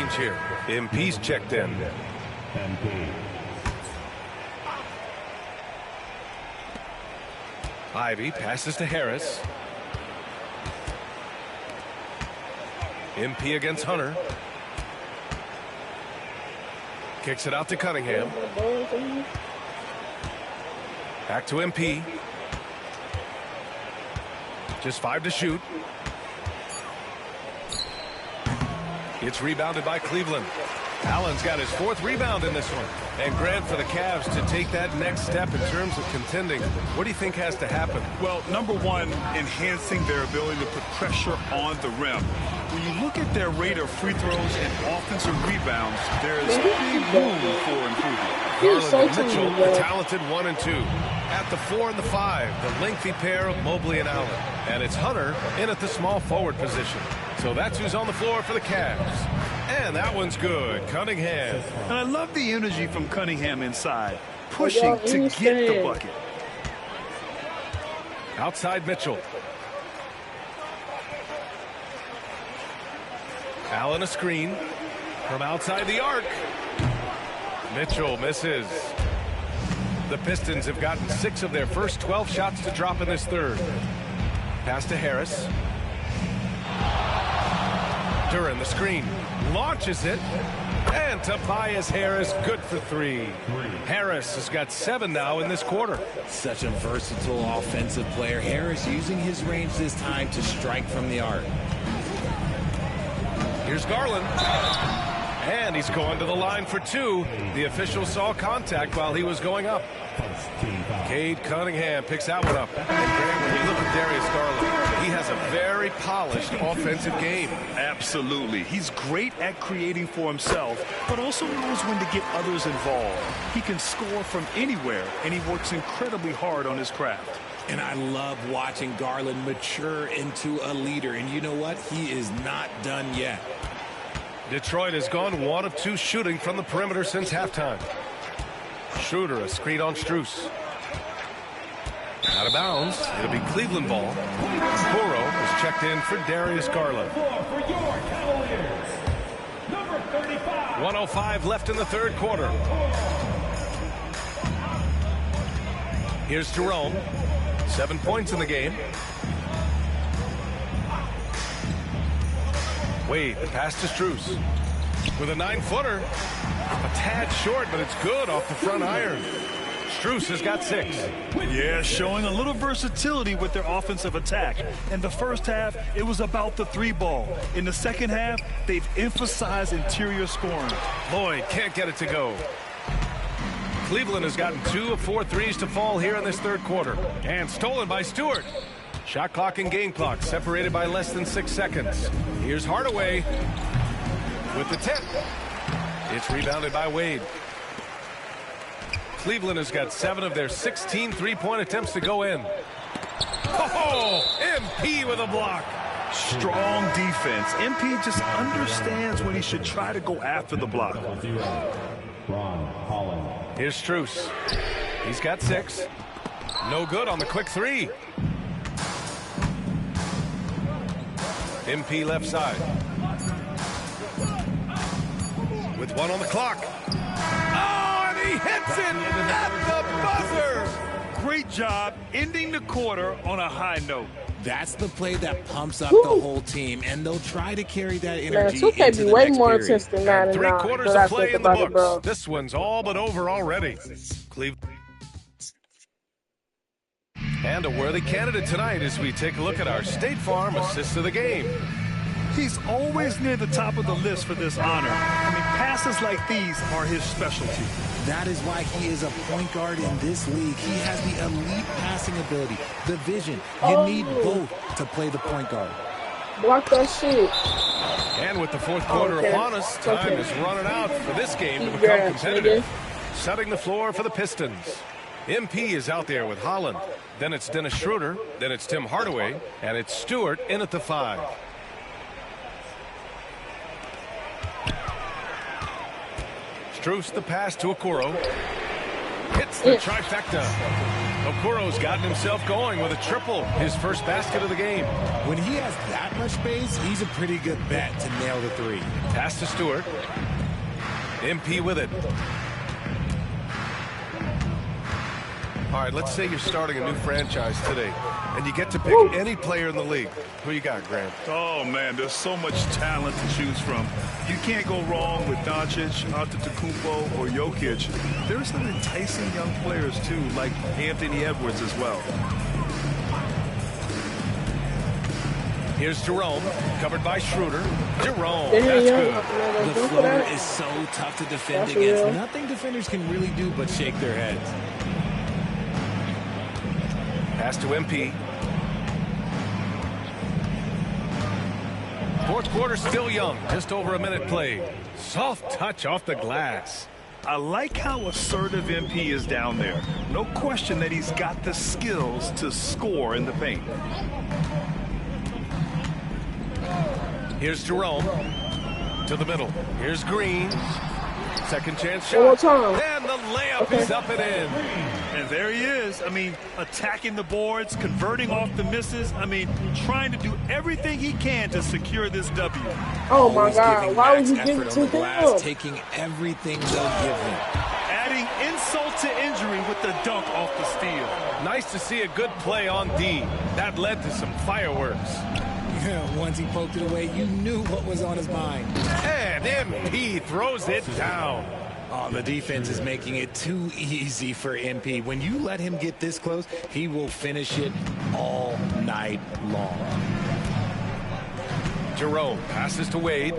Speaker 18: change here. MP's checked in. Ivy passes to Harris. MP against Hunter. Kicks it out to Cunningham. Back to MP. Just 5 to shoot. It's rebounded by Cleveland. Allen's got his 4th rebound in this one. And Grant, for the Cavs to take that next step in terms of contending, what do you think has to happen?
Speaker 19: Well, number one, enhancing their ability to put pressure on the rim. When you look at their rate of free throws and offensive rebounds, there's big room for improvement.
Speaker 18: Garland and Mitchell, the talented 1 and 2. At the 4 and the 5, the lengthy pair of Mobley and Allen. And it's Hunter in at the small forward position. So that's who's on the floor for the Cavs. And that one's good. Cunningham.
Speaker 19: And I love the energy from Cunningham inside, pushing to get the bucket.
Speaker 18: Outside Mitchell. Allen a screen from outside the arc. Mitchell misses. The Pistons have gotten 6 of their first 12 shots to drop in this third. Pass to Harris. Duran the screen. Launches it. And Tobias Harris good for 3. Harris has got 7 now in this quarter.
Speaker 20: Such a versatile offensive player. Harris using his range this time to strike from the arc.
Speaker 18: Here's Garland. And he's going to the line for 2. The official saw contact while he was going up. Cade Cunningham picks that one up. And Grant, when you look at Darius Garland, he has a very polished offensive game.
Speaker 19: Absolutely. He's great at creating for himself, but also knows when to get others involved. He can score from anywhere, and he works incredibly hard on his craft.
Speaker 20: And I love watching Garland mature into a leader. And you know what? He is not done yet.
Speaker 18: Detroit has gone 1 of 2 shooting from the perimeter since halftime. Schroeder a screen on Strus. Out of bounds. It'll be Cleveland ball. Burrow is checked in for Darius Garland. 1:05 left in the third quarter. Here's Jerome. 7 points in the game. Wade, the pass to Strus. With a 9-footer. A tad short, but it's good off the front iron. Strus has got 6.
Speaker 19: Yeah, showing a little versatility with their offensive attack. In the first half, it was about the 3-ball. In the second half, they've emphasized interior scoring.
Speaker 18: Lloyd can't get it to go. Cleveland has gotten 2 of 4 threes to fall here in this third quarter. And stolen by Stewart. Shot clock and game clock separated by less than 6 seconds. Here's Hardaway with the tip. It's rebounded by Wade. Cleveland has got 7 of their 16 3-point attempts to go in. Oh, MP with a block.
Speaker 19: Strong defense. MP just understands when he should try to go after the block.
Speaker 18: Here's Strus. He's got 6. No good on the quick 3. MP left side. With 1 on the clock. Oh, and he hits it at the buzzer.
Speaker 19: Great job ending the quarter on a high note.
Speaker 20: That's the play that pumps up the whole team, and they'll try to carry that energy
Speaker 1: Man, 2K
Speaker 20: into
Speaker 1: be
Speaker 20: the
Speaker 1: way
Speaker 20: next
Speaker 1: more
Speaker 20: period.
Speaker 1: intense than that.
Speaker 18: 3 quarters of play in the books. This one's all but over already. Cleveland. And a worthy candidate tonight as we take a look at our State Farm assist of the game.
Speaker 19: He's always near the top of the list for this honor. I mean, passes like these are his specialty.
Speaker 20: That is why he is a point guard in this league. He has the elite passing ability, the vision. You need both to play the point guard.
Speaker 1: Block that shit.
Speaker 18: And with the fourth quarter upon us, time is running out for this game to become competitive. Setting the floor for the Pistons. MP is out there with Holland. Then it's Dennis Schroeder. Then it's Tim Hardaway. And it's Stewart in at the 5. Strus the pass to Okoro. hits the trifecta. Okuro's gotten himself going with a triple, his first basket of the game.
Speaker 20: When he has that much space, he's a pretty good bet to nail the three.
Speaker 18: Pass to Stewart. MP with it. All right, let's say you're starting a new franchise today, and you get to pick any player in the league. Who you got, Graham?
Speaker 19: Oh, man, there's so much talent to choose from. You can't go wrong with Doncic, Antetokounmpo, or Jokic. There's some enticing young players, too, like Anthony Edwards as well.
Speaker 18: Here's Jerome, covered by Schroeder. Jerome, that's good.
Speaker 20: The floater is so tough to defend against. Nothing defenders can really do but shake their heads.
Speaker 18: Pass to MP. Fourth quarter still young. Just over a minute played. Soft touch off the glass.
Speaker 19: I like how assertive MP is down there. No question that he's got the skills to score in the paint.
Speaker 18: Here's Jerome. To the middle. Here's Green. Second chance shot. And the layup is up and in.
Speaker 19: And there he is. I mean, attacking the boards, converting off the misses. I mean, trying to do everything he can to secure this W.
Speaker 1: Oh my God! Why would you give it to him?
Speaker 20: Taking everything they'll give him.
Speaker 19: Adding insult to injury with the dunk off the steal.
Speaker 18: Nice to see a good play on D. That led to some fireworks.
Speaker 20: Yeah, once he poked it away, you knew what was on his mind.
Speaker 18: And MP throws it down.
Speaker 20: Oh, the defense is making it too easy for MP. When you let him get this close, he will finish it all night long.
Speaker 18: Jerome passes to Wade.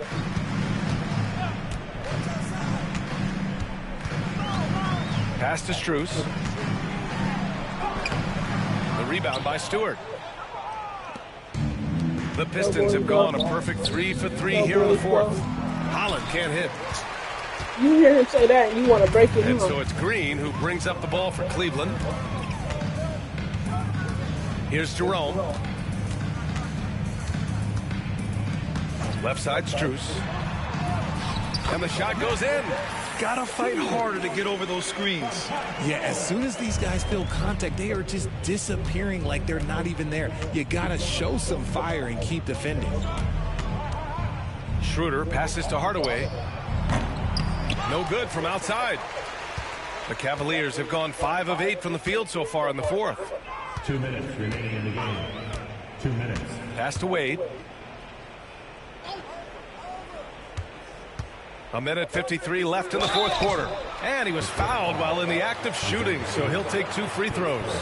Speaker 18: Pass to Strus. The rebound by Stewart. The Pistons have gone a perfect 3 for 3 here in the fourth. Holland can't hit.
Speaker 1: You hear him say that, and you want to break it.
Speaker 18: And so it's Green who brings up the ball for Cleveland. Here's Jerome. Left side, Strus. And the shot goes in.
Speaker 19: Gotta fight harder to get over those screens.
Speaker 20: Yeah, as soon as these guys feel contact, they are just disappearing like they're not even there. You gotta show some fire and keep defending.
Speaker 18: Schroeder passes to Hardaway. No good from outside. The Cavaliers have gone 5 of 8 from the field so far in the fourth.
Speaker 9: 2 minutes remaining in the game. 2 minutes.
Speaker 18: Pass to Wade. A minute 53 left in the fourth quarter. And he was fouled while in the act of shooting, so he'll take 2 free throws.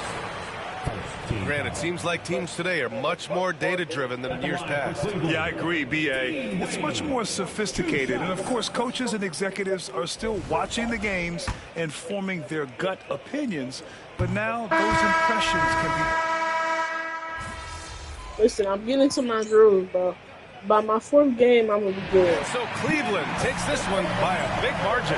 Speaker 18: Grant, it seems like teams today are much more data-driven than in years past.
Speaker 19: Yeah, I agree, B.A. It's much more sophisticated. And, of course, coaches and executives are still watching the games and forming their gut opinions. But now those impressions can
Speaker 1: be... Listen, I'm getting into my groove, bro. By my fourth game, I'm going to be good.
Speaker 18: So Cleveland takes this one by a big margin.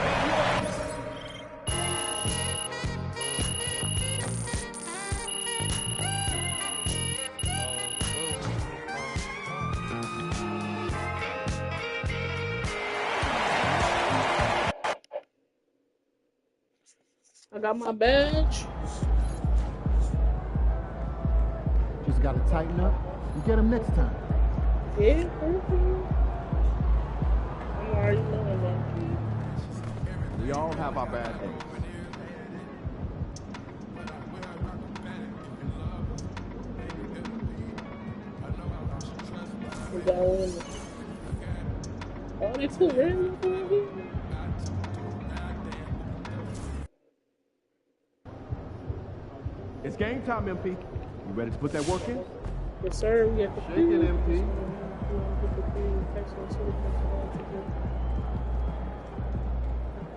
Speaker 1: I got my badge.
Speaker 16: Just got to tighten up and get him next time.
Speaker 1: Yeah, I'm already knowing that.
Speaker 16: We all have our bad days.
Speaker 1: Oh, they too random over here.
Speaker 16: It's game time, MP. You ready to put that work in?
Speaker 1: Yes, sir. We got the
Speaker 16: Shake it, MP.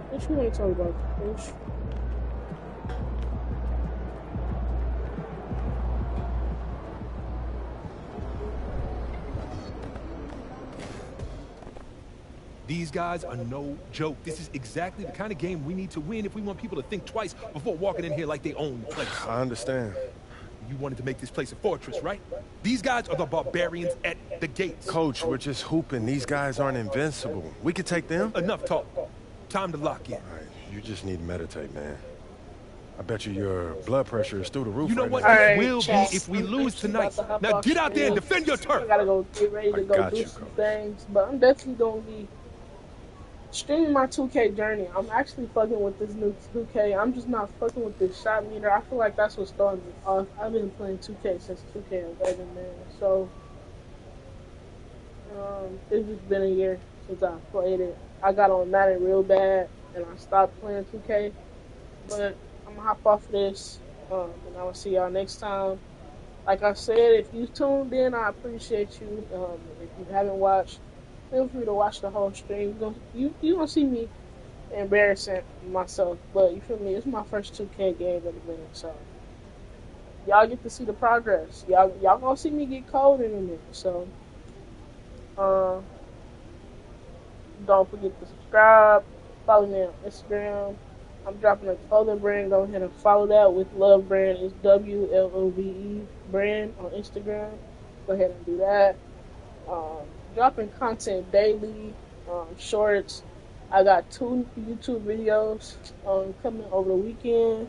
Speaker 1: What you want to talk about, Coach?
Speaker 8: These guys are no joke. This is exactly the kind of game we need to win if we want people to think twice before walking in here like they own the place.
Speaker 3: I understand.
Speaker 8: You wanted to make this place a fortress, right? These guys are the barbarians at the gates.
Speaker 3: Coach, we're just hooping. These guys aren't invincible. We could take them.
Speaker 8: Enough talk. Time to lock in.
Speaker 3: All right, you just need to meditate, man. I bet you your blood pressure is through the roof.
Speaker 8: You know
Speaker 3: right
Speaker 8: what?
Speaker 3: now.
Speaker 8: It will be if we lose tonight. Now get out there and defend your turf.
Speaker 1: I gotta go get ready to go do some things, but I'm definitely gonna be streaming my 2K journey. I'm actually fucking with this new 2K. I'm just not fucking with this shot meter. I feel like that's what started me off. I've been playing 2K since 2K11, man. So it's just been a year since I played it. I got on Madden real bad, and I stopped playing 2K. But I'm gonna hop off this, and I will see y'all next time. Like I said, if you tuned in, I appreciate you. If you haven't watched, feel free to watch the whole stream. You gonna see me embarrassing myself, but you feel me? It's my first 2K game in a minute, so y'all get to see the progress. Y'all gonna see me get cold in a minute, so don't forget to subscribe. Follow me on Instagram. I'm dropping a clothing brand. Go ahead and follow that with Love Brand. It's WLOVE brand on Instagram. Go ahead and do that. Dropping content daily, shorts. I got 2 YouTube videos coming over the weekend.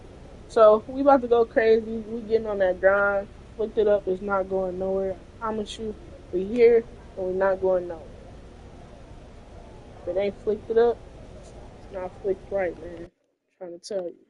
Speaker 1: So we about to go crazy. We getting on that grind. Flicked It Up is not going nowhere. I promise you, we here and we're not going nowhere. If it ain't flicked it up, it's not flicked right, man. I'm trying to tell you.